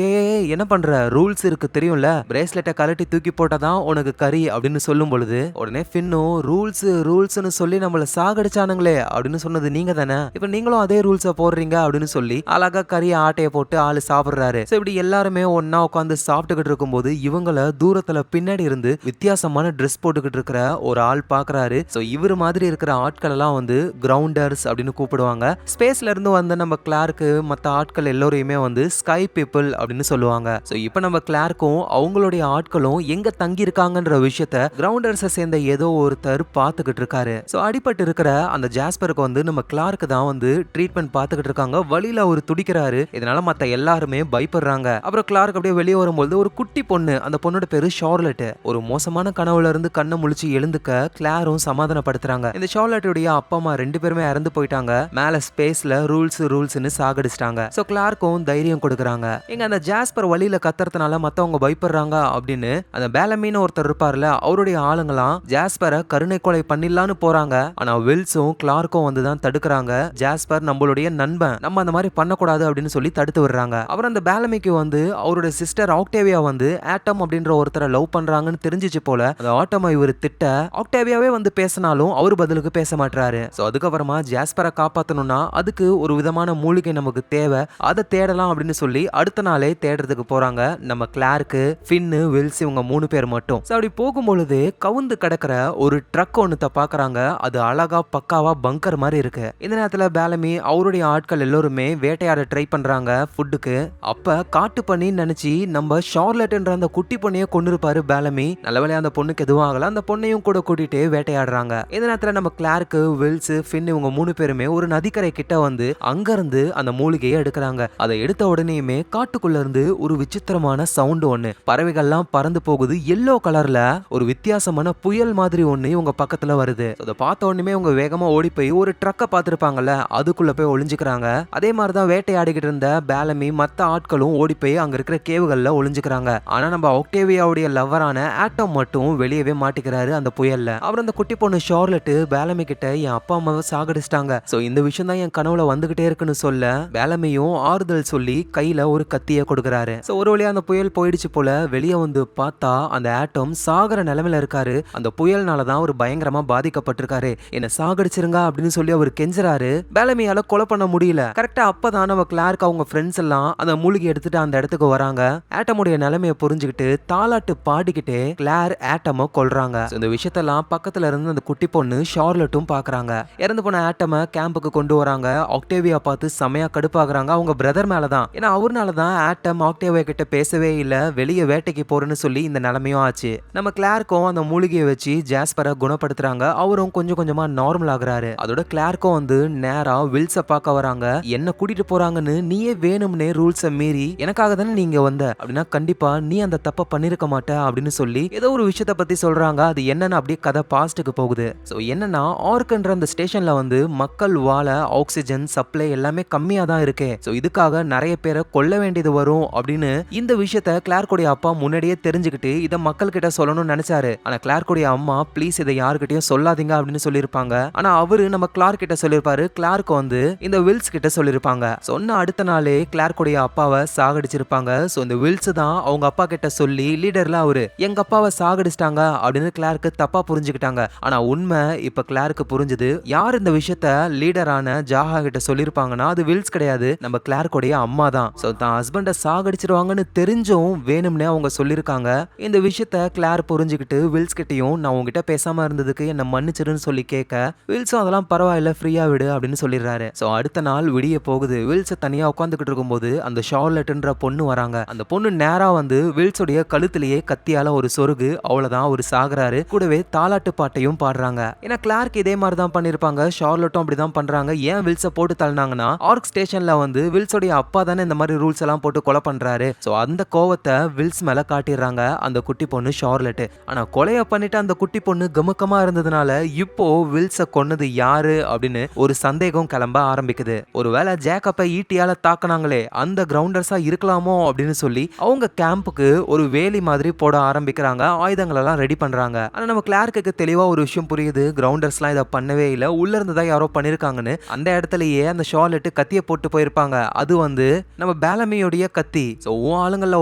என்ன பண்ற, ரூல்ஸ் இருக்கு தெரியும்ல, பிரேஸ்லெட்டை கழட்டி தூக்கி போட்டாதான் உனக்கு கறி அப்படின்னு சொல்லும் பொழுது உடனே ஃபின்னும் ரூல்ஸ்னு சொல்லி நம்மள சாகடிச்சானுங்களே அப்படின்னு சொன்னது நீங்க தானே, இப்ப நீங்களும் அதே ரூல்ஸை போடுறீங்க அப்படின்னு சொல்லி அழகா கறியை ஆட்டையை போட்டு ஆளு சாப்பிடுறாரு. இப்படி எல்லாருமே ஒன்னா உட்காந்து சாப்பிட்டுக்கிட்டு இருக்கும்போது இவங்கள தூரத்துல பின்னாடி இருந்து வித்தியாசமான ட்ரெஸ் போட்டுக்கிட்டு இருக்கிற ஒரு ஆள் பாக்குறாரு. சோ இவர் மாதிரி இருக்கிற ஆட்கள் எல்லாம் வந்து கிரவுண்டர்ஸ் அப்படின்னு கூப்பிடுவாங்க. ஸ்பேஸ்ல இருந்து வந்த நம்ம கிளார்க்கு மத்த ஆட்கள் எல்லோரையுமே வந்து ஸ்கை பீப்புள் அப்படின்னு சொல்லுவாங்க. சோ இப்போ நம்ம கிளார்க்கும் அவங்களுடைய ஆட்களும் எங்க தங்கி இருக்காங்கன்ற விஷயத்த கிரவுண்டர்ஸை சேர்ந்த ஏதோ ஒருத்தர் பாத்துக்கிட்டு இருக்காரு. சோ அடிபட்டு இருக்கிற அந்த ஜாஸ்பருக்கு வந்து நம்ம கிளார்க்கு தான் வந்து ட்ரீட்மெண்ட் பாத்துக்கிட்டு இருக்காங்க. வழியில அவர் துடிக்கிறாரு. இதனால மத்த எல்லாருமே பயப்படுறாங்க. அப்புறம் கிளார்க் அப்படியே வெளியே வரும்போது ஒரு குட்டி பொண்ணு, அந்த பொண்ணோட பேரு ஷார்லட், ஒரு மோசமான கனவுல இருந்து கண்ணை முழிச்சு எழுந்துக்க கிளாரும் சமாதானப்படுத்துறாங்க. இந்த ஷார்லட்டுடைய அப்பா அம்மா 2 பேருமே இறந்து போயிட்டாங்க. மேல ஸ்பேஸ்ல ரூல்ஸ்னு சாகடிச்சிட்டாங்க. சோ கிளார்க்கும் தைரியம் கொடுக்குறாங்க. எங்க அந்த ஜாஸ்பர் வழியில கத்துறதுனால மத்தவங்க பயப்படுறாங்க அப்படின்னு அந்த பெல்லமின்னு ஒருத்தர் இருப்பார்ல, அவருடைய ஆளுங்களாம் ஜாஸ்பரை கருணை கொலை பண்ணிடலான்னு போறாங்க. ஆனா வில்ஸும் கிளார்க்கும் வந்து தான் தடுக்கிறாங்க. ஜாஸ்பர் நம்மளுடைய நண்பன், நம்ம அந்த மாதிரி பண்ணக்கூடாது அப்படின்னு சொல்லி தடுத்து விடுறாங்க. அப்புறம் அந்த பெல்லமிக்கு வந்து அவருடைய சிஸ்டர் ஆக்டேவியா வந்து ஆட்டம் அப்படின்ற ஒருத்தரை லவ் பண்றாங்கன்னு தெரிஞ்சிச்சு போல. அந்த ஆட்டமா இவர் திட்ட ஆக்டேவியாவே வந்து பேசினாலும் அவர் பதிலுக்கு பேச மாட்டாரு. சோ அதுக்கப்புறமா ஜாஸ்பரை காப்பாத்தணும்னா அதுக்கு ஒரு விதமான மூலிகை நமக்கு தேவை, அதை தேடலாம் அப்படின்னு சொல்லி அடுத்த நாளே தேடுறதுக்கு போறாங்க. நம்ம கிளார்க்கு, ஃபின்னு, வில்ஸ் இவங்க 3 பேர் மட்டும். சோ அப்படி போகும்பொழுது கவுந்து கிடக்கிற ஒரு ட்ரக் ஒன்னு பாக்குறாங்க. அது அழகா பக்காவா பங்கர் மாதிரி இருக்கு. இந்த நேரத்துல பெல்லமி அவருடைய ஆட்கள் எல்லாருமே வேட்டையாட ட்ரை பண்றாங்க ஃபுட்டுக்கு. அப்ப காட்டு பண்ணி நினைச்சு நம்ம ஷார்லட்ன்ற அந்த குட்டி பொண்ணையே கொண்டிருப்பாரு பெல்லமி. நல்லவேளை அந்த பொண்ணுக்கு எதுவும் ஆகல. அந்த பொண்ணையும் கூட கூட்டிட்டு வேட்டையாடுறாங்க. இந்த நேரத்துல நம்ம கிளார்க்கு, வில்ஸ், ஃபின் இவங்க 3 பேருமே ஒரு நதிக்கரை கிட்ட வந்து அங்க இருந்து அந்த மூலிகையை எடுக்கிறாங்க. அதை எடுத்த உடனேயுமே காட்டுக்குள்ள இருந்து ஒரு விசித்திரமான சவுண்ட் ஒண்ணு, பறவைகள்லாம் பறந்து போகுது. எல்லோ கலர்ல ஒரு வித்தியாசமான புயல் மாதிரி ஒண்ணு இவங்க பக்கத்துல வருது. அதை பார்த்த உடனே இவங்க வேகமா ஓடி போய் ஒரு ட்ரக்கை பார்த்திருப்பாங்கல்ல, அதுக்குள்ள போய் ஒளிஞ்சுக்கிறாங்க. அதே மாதிரிதான் வேட்டையாடிக்கிட்டு இருந்த பேலமி மத்த ஆட்களும் ஓடி போய் அங்க இருக்கிற கேவுகள்ல ஒளிஞ்சுக்கிறாங்க. ஆனா நம்ம ஆக்டேவியாவுடைய லவ்வரான ஆட்டம் மட்டும் வெளியவே மாட்டிக்கிறாரு அந்த புயல்ல. அவர் அந்த குட்டி பொண்ணு ஷார்லட் பேலமி கிட்ட என் அப்பா அம்மாவை சாகடிச்சிட்டாங்க, சோ இந்த விஷயம் தான் என் கனவுல வந்துகிட்டே இருக்குன்னு சொல்ல பேலமியும் ஆறுதல் சொல்லி கையில ஒரு கத்திய கொடுக்கறாரு. சோ ஒரு வழியா அந்த புயல் போயிடுச்சு போல. வெளியே வந்து பார்த்தா அந்த ஆட்டம் சாகர நிலைமையில இருக்காரு. அந்த புயல்னால தான் அவர் பயங்கரமா பாதிக்கப்பட்டிருக்காரு. என்ன சாகடிச்சிருங்க அப்படின்னு சொல்லி அவர் கெஞ்சறாரு. பேலமியால கொலை பண்ண முடியல. கரெக்டா அப்பதான் நம்ம கிளார்க் அவங்க ஃப்ரெண்ட்ஸ் எல்லாம் அந்த மூலிகை எடுத்துட்டு அந்த இடத்துக்கு வராங்க. ஆட்டமுடைய நிலைமையை புரிஞ்சுக்கிட்டு தாலாட்டு பாடிக்கிட்டே கிளார் ஆட்டம கொல்றாங்க. இந்த விஷயத்தெல்லாம் பக்கத்துல இருந்து அந்த குட்டி பொண்ணு ஷார்லட்டும் பாக்குறாங்க. இறந்து போன ஆட்டம கேம்புக்கு கொண்டு வராங்க. ஆக்டேவியா பார்த்து செமையா கடுப்பாக்குறாங்க அவங்க பிரதர் மேலதான். ஏன்னா அவர்னாலதான் ஆட்டம் ஆக்டேவியா கிட்ட பேசவே இல்ல, வெளியே வேட்டைக்கு போறேன்னு சொல்லி இந்த நிலைமையும் ஆச்சு. நம்ம கிளார்க்கும் அந்த மூலிகையை வச்சு ஜாஸ்பரை குணப்படுத்துறாங்க. அவரும் கொஞ்சம் கொஞ்சமா நார்மல் ஆகுறாரு. அதோட கிளார்க்கும் வந்து நேரா வில்ஸ பார்க்க வராங்க. என்ன கூட்டிட்டு போறாங்கன்னு நீயே வேணும்னே ரூல்ஸை மீறி எனக்காக தானே நீங்க வந்த அப்படின்னா கண்டிப்பா நீ அந்த தப்ப பண்ணிருக்க மாட்ட அப்படின்னு சொல்லி ஏதோ ஒரு விஷயத்த பத்தி சொல்றாங்க. அது என்னன்னு அப்படியே கதை பாஸ்டுக்கு போகுது. சோ என்னன்னா ஆர்க்ன்ற அந்த ஸ்டேஷன்ல வந்து மக்கள் வாழ ஆக்சிஜன் சப்ளை எல்லாமே கம்மியா தான் இருக்கு. சோ இதுக்காக நிறைய பேரை கொல்ல வேண்டியது வரும் அப்படின்னு இந்த விஷயத்த கிளார்க்குடைய அப்பா முன்னாடியே தெரிஞ்சுக்கிட்டு இதை மக்கள் கிட்ட சொல்லணும்னு நினைச்சாரு. ஆனா கிளார்க்குடைய அம்மா ப்ளீஸ் இதை யாருக்கிட்டையும் சொல்லாதீங்க அப்படின்னு சொல்லியிருப்பாங்க. ஆனா அவரு நம்ம கிளார்க் கிட்ட சொல்லியிருப்பாரு. கிளார்க் வந்து இந்த வில்ஸ் கிட்ட சொல்லியிருப்பாங்க. சொன்ன அடுத்த நாளே கிளார்க்குடைய அப்பாவை சாகடிச்சிருப்பாங்க. சோ இந்த வில்ஸ் தான் அவங்க அப்பா கிட்ட சொல்லி லீடர்ல அவரு எங்க அப்பாவை சாகடிச்சிட்டாங்க அப்படின்னு கிளார்க்கு தப்பா புரிஞ்சுக்கிட்டாங்க. ஆனா உண்மை இப்ப கிளார்க்கு புரிஞ்சுது. யார் இந்த விஷயத்த லீடரான ஜாஹா கிட்ட சொல்லிருப்பாங்கன்னா அது வில்ஸ் கிடையாது, நம்ம கிளார்க்குடைய அம்மா தான். சோ தான் ஹஸ்பண்ட சாகடிச்சிருவாங்கன்னு தெரிஞ்சும் வேணும்னே அவங்க சொல்லிருக்காங்க. இந்த விஷயத்த கிளார் புரிஞ்சுக்கிட்டு வில்ஸ் கிட்டையும் நான் உங்ககிட்ட பேசாம இருந்ததுக்கு என்ன மன்னிச்சிருன்னு சொல்லி கேட்க வில்ஸும் அதெல்லாம் பரவாயில்ல ஃப்ரீயா விடு அப்படின்னு சொல்லிடுறாரு. சோ அடுத்த நாள் விடிய போகுது. வில்ஸ் தனியா உட்காந்துக்கிட்டு இருக்கும்போது அந்த ஷார்லட்ன்ற பொண்ணு வராங்க. அந்த பொண்ணு நேரா வந்து வில்ஸுடைய கழுத்திலேயே கத்தியால ஒரு சொருகு, அவ்வளவுதான் ஒரு சாகுறாரு. கூடவே தாலாட்டு பாட்டையும் பாடுறாங்க. ஏன்னா கிளார்க் இதே மாதிரி தான் பண்ணிருப்பாங்க, ஷார்லட்டும் அப்படிதான் பண்றாங்க. ஏன் வில்ஸை போட்டு தள்ளினாங்கன்னா ஆர்க் ஸ்டேஷன்ல வந்து வில்ஸோடைய அப்பா தானே இந்த மாதிரி ரூல்ஸ் எல்லாம் போட்டு கொலை பண்றாரு. சோ அந்த கோவத்தை வில்ஸ் மேல காட்டிடுறாங்க அந்த குட்டி பொண்ணு ஷார்லட். ஆனா கொலைய பண்ணிட்டு அந்த குட்டி பொண்ணு கமுக்கமா இருந்ததுனால இப்போ வில்ஸை கொன்னது யாரு அப்படின்னு ஒரு சந்தேகம் கிளம்ப ஆரம்பிக்குது. ஒருவேளை ஜேக்கப்பை ஈட்டியால தாக்குனாங்களே அந்த கிரவுண்டர்ஸா இருக்கலாமோ அப்படின்னு சொல்லி அவங்க கேம்புக்கு ஒரு வேலி மாதிரி போட ஆரம்பிக்கிறாங்க. ஆயுதங்கள் எல்லாம் ரெடி பண்றாங்க. ஆனா நம்ம கிளார்க்கு தெளிவா ஒரு விஷயம் புரியுது, கிரவுண்டர்ஸ்லாம் இதை பண்ணவே இல்லை, உள்ள இருந்துதான் யாரோ பண்ணிருக்காங்கன்னு. அந்த இடத்துலயே அந்த ஷார்லட் கத்திய போட்டு போயிருப்பாங்க. அது வந்து நம்ம பேலமியோடைய கத்தி. சோ ஆளுங்கள்ல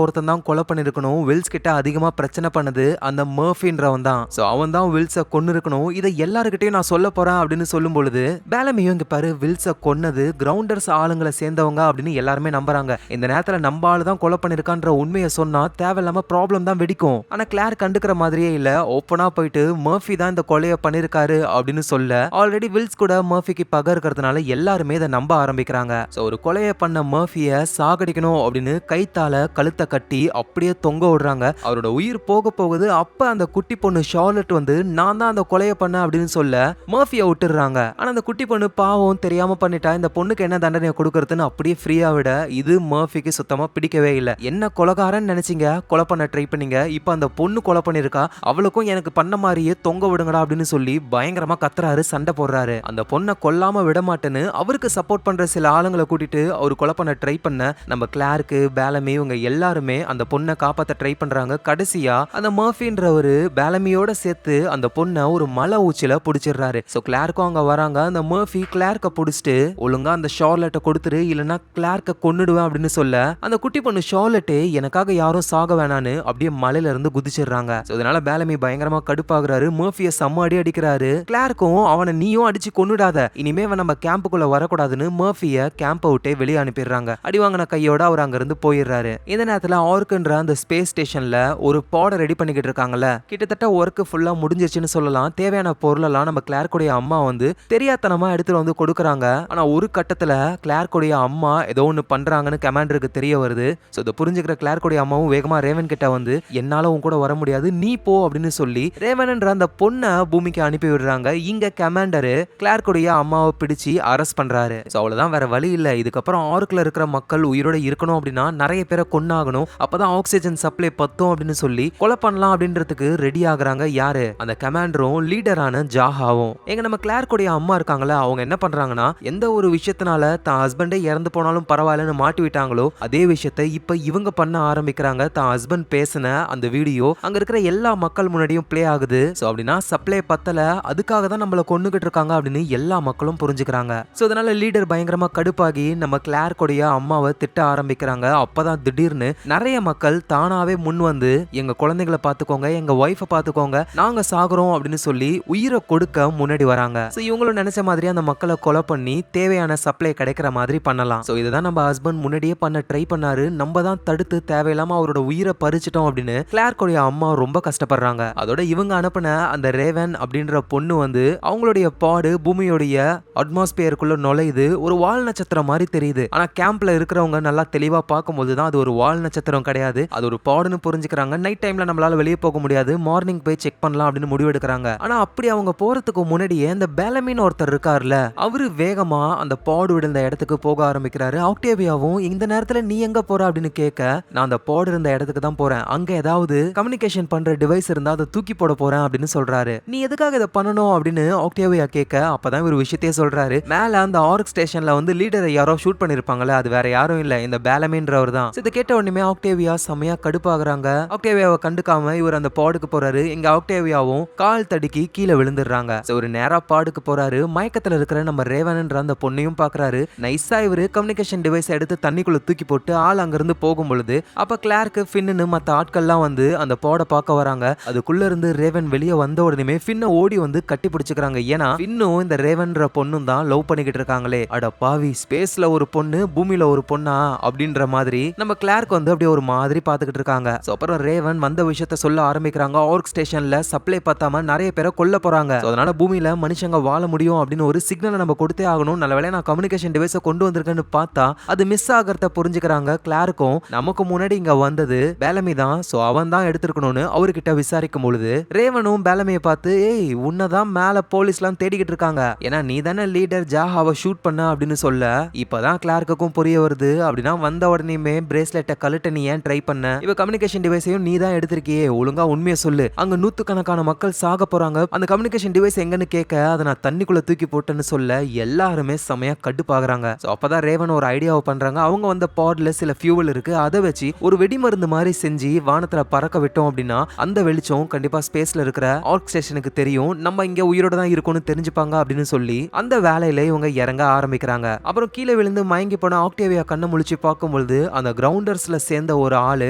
ஒருத்தன் தான் கொலை பண்ணிருக்கணும். வில்ஸ் கிட்ட அதிகமா பிரச்சனை பண்ணது அந்த மர்ஃபின்றவன் தான். சோ அவன் தான் வில்ஸை கொன்னு இருக்கணும். இதை எல்லாருக்கிட்டையும் நான் சொல்ல போறேன் அப்படின்னு சொல்லும் பொழுது பேலமியும் இங்க பாரு வில்ஸை கொன்னது கிரவுண்டர்ஸ் ஆளுங்களை சேர்ந்தவங்க அப்படின்னு எல்லாருமே நம்புறாங்க. இந்த நேரத்துல நம்ம ஆளு தான் கொலை பண்ணிருக்கான்ற உண்மையை சொன்னா தேவையில்லாம ப்ராப்ளம் தான் வெடிக்கும். ஆனா கிளார் கண்டுக்கிற மாதிரியே இல்ல, ஓப்பனா போயிட்டு மர்ஃபி தான் இந்த கொலையை பண்ணிருக்காரு அப்படின்னு சொல்ல ஆல்ரெடி வில்ஸ் கூட மர்ஃபிக்கு பகை இருக்கிறதுனால எல்லாருமே இதை நம்ப ஆரம்பிக்கிறாங்க. சோ ஒரு கொலையை பண்ண மர்ஃபியை சாகடிக்கணும் அப்படின்னு கைத்தால கழுத்தை கட்டி அப்படியே தொங்க விடுறாங்க. அவரோட உயிர் போக போகுது. அப்ப அந்த குட்டி பொண்ணு ஷார்லட் வந்து நான் தான் அந்த கொலையை பண்ண அப்படின்னு சொல்ல மர்ஃபியை விட்டுறாங்க. ஆனா அந்த குட்டி பொண்ணு பாவம் தெரியாம பண்ணிட்டா, இந்த பொண்ணுக்கு என்ன தண்டனை கொடுக்கறதுன்னு அப்படியே ஃப்ரீயா விட இது மர்ஃபிக்கு சுத்தமா பிடிக்கவே இல்லை. என்ன கொலைகாரன் நினைச்சீங்க, கொலை பண்ண ட்ரை பண்ணீங்க, இப்ப அந்த பொண்ணு கொலை பண்ணிருக்கா, அவளுக்கும் எனக்கு பண்ண மாதிரியே தொங்க விடுங்கடா அப்படின்னு சொல்லி பயங்கரமா கத்துறாரு, சண்டை போடுறாரு. அந்த பொண்ணை கொல்லாம விட மாட்டேன்னு அவருக்கு சப்போர்ட் பண்ற சில ஆளுங்களை கூட்டிட்டு அவர் கொலை பண்ண ட்ரை பண்ண நம்ம கிளார்க்கு பேலமி இவங்க எல்லாருமே அந்த பொண்ணை காப்பாத்த ட்ரை பண்றாங்க. கடைசியா அந்த மர்ஃபின்றவரு பேலமியோட சேர்த்து அந்த பொண்ணை ஒரு மலை ஊச்சில புடிச்சிடுறாரு. சோ கிளார்க்கும் அங்க வராங்க. அந்த மர்ஃபி கிளார்க்க புடிச்சிட்டு ஒழுங்கா அந்த ஷார்லட்டை கொடுத்துரு இல்லைன்னா கிளார்க்க கொன்னுடுவேன் அப்படின்னு சொல்ல அந்த குட்டி பொண்ணு ஷார்லட்டே எனக்காக யாரும் சாக வேணான்னு அப்படியே மலையில இருந்து குதிச்சிடுறாங்க. இதனால பேலமி பயங்கரமா கடுப்பாகிறாரு. மர்ஃபிய செம்ம அடி அடிக்கிறாரு. கிளார்க்கும் அவனை நீயும் அடிச்சு கொன்னுடாத, இனிமே நம்ம கேம்புக்குள்ள வரக்கூடாதுன்னு மர்ஃபிய கேம்ப விட்டே வெளியே அனுப்பிடுறாங்க. அடி வாங்கின கையோட அவர் அங்க இருந்து போயிடுறாரு. இந்த நேரத்துல ஆர்க்ன்ற அந்த ஸ்பேஸ் ஸ்டேஷன்ல ஒரு பாட ரெடி பண்ணிக்கிட்டு இருக்காங்கல்ல, கிட்டத்தட்ட ஒர்க் ஃபுல்லா முடிஞ்சிருச்சுன்னு சொல்லலாம். தேவையான பொருள் எல்லாம் நம்ம கிளார்க்குடைய அம்மா வந்து தெரியாதனமா எடுத்துட்டு வந்து கொடுக்குறாங்க. ஆனா ஒரு கட்டத்துல கிளார்க்குடைய அம்மா ஏதோ ஒண்ணு பண்றாங்கன்னு கமாண்டருக்கு தெரிய வருது. சோ இதை புரிஞ்சுக்கிற கிளார்க்குடைய அம்மாவும் வேகமா ரேவன் கிட்ட வந்து என்னால உன் கூட வர முடியாது நீ போ அப்படின்னு சொல்லி ரேவன்ன்ற அந்த பொண்ணை பூமிக்கு அனுப்பி விடுறாங்க. இங்க கமாண்டரு கிளார்க்குடைய அம்மாவை பிடிச்சு அரெஸ்ட் பண்றாரு. சோ அவ்வளவுதான், வேற வழி இல்ல. இதுக்கப்புறம் ஆர்க்ல இருக்கிற மக்கள் உயிரோட இருக்கணும் அப்படின்னா நிறைய பேரை கொன்னாகணும், அப்பதான் ஆக்சிஜன் சப்ளை பத்தும் அப்படின்னு சொல்லி கொலை பண்ணலாம் அப்படின்றதுக்கு ரெடி ஆகுறாங்க. யாரு? அந்த கமாண்டரும் லீடரான ஜாஹாவும். எங்க நம்ம கிளார்க்குடைய அம்மா இருக்காங்களா, அவங்க என்ன பண்றாங்கன்னா எந்த ஒரு விஷயத்தினால தான் ஹஸ்பண்டே இறந்து போனாலும் இருந்தாலும் பரவாயில்லன்னு மாட்டி விட்டாங்களோ அதே விஷயத்தை இப்ப இவங்க பண்ண ஆரம்பிக்கிறாங்க. தான் ஹஸ்பண்ட் பேசின அந்த வீடியோ அங்க இருக்கிற எல்லா மக்கள் முன்னாடியும் பிளே ஆகுது. சோ அப்படின்னா சப்ளை பத்தல, அதுக்காக தான் நம்மள கொன்னுகிட்டு இருக்காங்க அப்படின்னு எல்லா மக்களும் புரிஞ்சுக்கிறாங்க. சோ அதனால லீடர் பயங்கரமா கடுப்பாகி நம்ம கிளார்க்கோடைய அம்மாவை திட்ட ஆரம்பிக்கிறாங்க. அப்பதான் திடீர்னு நிறைய மக்கள் தானாவே முன் வந்து எங்க குழந்தைகளை பாத்துக்கோங்க, எங்க ஒய்ஃபை பாத்துக்கோங்க, நாங்க சாகுறோம் அப்படின்னு சொல்லி உயிரை கொடுக்க முன்னாடி வராங்க. சோ இவங்களும் நினைச்ச மாதிரி அந்த மக்களை கொலை பண்ணி தேவையான சப்ளை கிடைக்கிற மாதிரி பண்ணலாம். சோ இதுதான் நம்ம ஹஸ்பண்ட் முன்னாடியே பண்ண ட்ரை பண்ணாரு, நம்ம தான் தடுத்து தேவையில்லாம அவரோட உயிரை பறிச்சிட்டோம் அப்படின்னு கிளார்க்கோடைய அம்மா ரொம்ப கஷ்டப்படுறாங்க. அதோட இவங்க அனுப்பின அந்த ரேவன் அப்படின்ற பொண்ணு வந்து அவங்களுடைய பாடு பூமியோடைய அட்மாஸ்பியருக்குள்ள நுழையுது. ஒரு வால் நட்சத்திரம் மாதிரி தெரியுது. ஆனா கேம்ப்ல இருக்கிறவங்க நல்லா தெளிவா பார்க்கும்போது தான் அது ஒரு வால் நட்சத்திரம் கிடையாது, அது ஒரு பாடுன்னு புரிஞ்சுக்கிறாங்க. நைட் டைம்ல நம்மளால வெளியே போக முடியாது, மார்னிங் போய் செக் பண்ணலாம் அப்படின்னு முடிவெடுக்கிறாங்க. ஆனா அப்படி அவங்க போறதுக்கு முன்னாடியே இந்த பெலமின் ஒருத்தர் இருக்காருல, அவரு வேகமா அந்த பாடு விழுந்த இடத்துக்கு போக ஆரம்பிக்கிறாரு. ஆக்டேவியாவும் இந்த நேரத்துல நீ எங்க போற அப்படின்னு கேட்க, நான் அந்த பாடு இருந்த இடத்துக்கு தான் போறேன், அங்க ஏதாவது கம்யூனிகேஷன் பண்ற டிவைஸ் இருந்தா அதை தூக்கி போட போறேன் அப்படின்னு சொல்றாரு. நீ எதுக்காக இதை பண்ணணும் அப்படின்னு ஆக்டேவியா கேட்க, அப்பதான் ஒரு விஷயத்தையே சொல்றாரு. மேல அந்த ஆர்க் ஸ்டேஷன்ல வந்து லீடரை யாரோ ஷூட் பண்ணிருப்பாங்கல்ல, அது வேற யாரும் இல்ல, இந்த பெலமின்றவர் தான். இதை கேட்ட உடனே ஆக்டேவியா செமையா கடுப்பாகிறாங்க. ஆக்டேவியாவை கண்டுக்காம இவர் அந்த பாடுக்கு போறாரு. இங்க ஆக்டேவியாவும் கால் தடுக்கி கீழே விழுந்துடுறாங்க. ஒரு நேரா பாடுக்கு போறாரு. மயக்கத்துல இருக்கிற நம்ம ரேவன்ன்ற அந்த பொண்ணையும் பாக்குறாரு. நைஸா இவரு கம்யூனிகேஷன் டிவைஸ் எடுத்து தண்ணிக்குள்ள தூக்கி போட்டு ஆள் அங்கிருந்து போகும் பொழுது அப்ப கிளார்க் ஃபின்னு மத்த ஆட்கள்லாம் வந்து அந்த பாட பார்க்க வராங்க. அதுக்குள்ள இருந்து ரேவன் வெளியே வந்த உடனே ஃபின்னை ஓடி வந்து கட்டி பிடிச்சுக்கிறாங்க. ஏன்னா ஃபின்னும் இந்த ரேவன்ற பொண்ணும் தான் லவ் பண்ணிக்கிட்டு இருக்காங்களே. அட பாவி, ஸ்பேஸ்ல ஒரு பொண்ணு பூமியில ஒரு பொண்ணா அப்படின்ற மாதிரி நம்ம கிளார்க் வந்து அப்படியே ஒரு மாதிரி பாத்துக்கிட்டு இருக்காங்க. அப்புறம் ரேவன் வந்த விஷயத்த சொல்ல ஆரம்பிக்கிறாங்க. ஆர்க் ஸ்டேஷன்ல சப்ளை பத்தாம நிறைய பேரை கொல்ல போறாங்க, அதனால பூமியில மனுஷங்க வாழ முடியும் அப்படின்னு ஒரு சிக்னலை நம்ம கொடுத்தே ஆகணும். நல்ல வேளை நான் கம்யூனிகேஷன் டிவைஸை கொண்டு வந்திருக்கேன்னு பார்த்தா அது மிஸ் ஆகிறத புரிஞ்சுக்கிறாங்க. கிளார்க்கும் நமக்கு முன்னாடி இங்க வந்தது பெலமி தான், சோ அவன் தான் எடுத்திருக்கணும்னு அவர்கிட்ட விசாரிக்கும் பொழுது ரேவனும் பெலமியை பார்த்து, ஏய் உன்னதான் மேல போலீஸ்லாம் தேடிக்கிட்டு இருக்காங்க, ஏன்னா நீ தானே லீடர் ஜாஹாவை ஷூட் பண்ண அப்படின்னு சொல்ல, இப்பதான் கிளார்க்குக்கும் புரிய வருது. அப்படின்னா வந்த உடனேயுமே பிரேஸ்லெட்டை கழட்ட நீ ஏன் ட்ரை பண்ண, இவ கம்யூனிகேஷன் டிவைஸையும் நீ தான் எடுத்திருக்கியே, ஒழுங்கா உண்மையை சொல்லு, அங்க நூத்துக்கணக்கான மக்கள் சாக போறாங்க, அந்த கம்யூனிகேஷன் டிவைஸ் எங்கன்னு கேட்க அதை நான் தண்ணிக்குள்ள தூக்கி போட்டேன்னு சொல்ல எல்லாருமே செமையா கடுப்பாகிறாங்க. அப்பதான் ரேவன் ஒரு ஐடியாவை பண்றாங்க. அவங்க வந்த பாட்ல சில ஃபியூவல் இருக்கு, அதை வச்சு ஒரு வெடிமருந்து மாதிரி செஞ்சு வானத்துல பறக்க விட்டோம் அப்படின்னா அந்த வெளிச்சம் கண்டிப்பா ஸ்பேஸ்ல இருக்கிற ஆர்க் ஸ்டேஷனுக்கு தெரியும், நம்ம இங்க உயிரோட தான் இருக்கோம்னு தெரிஞ்சுப்பாங்க அப்படின்னு சொல்லி அந்த வேலையில இவங்க இறங்க ஆரம்பிக்கிறாங்க. அப்புறம் கீழே விழுந்து மயங்கி போன ஆக்டேவியா கண்ணை முழிச்சு பார்க்கும்பொழுது அந்த கிரவுண்டர்ஸ்ல சேர்ந்த ஒரு ஆளு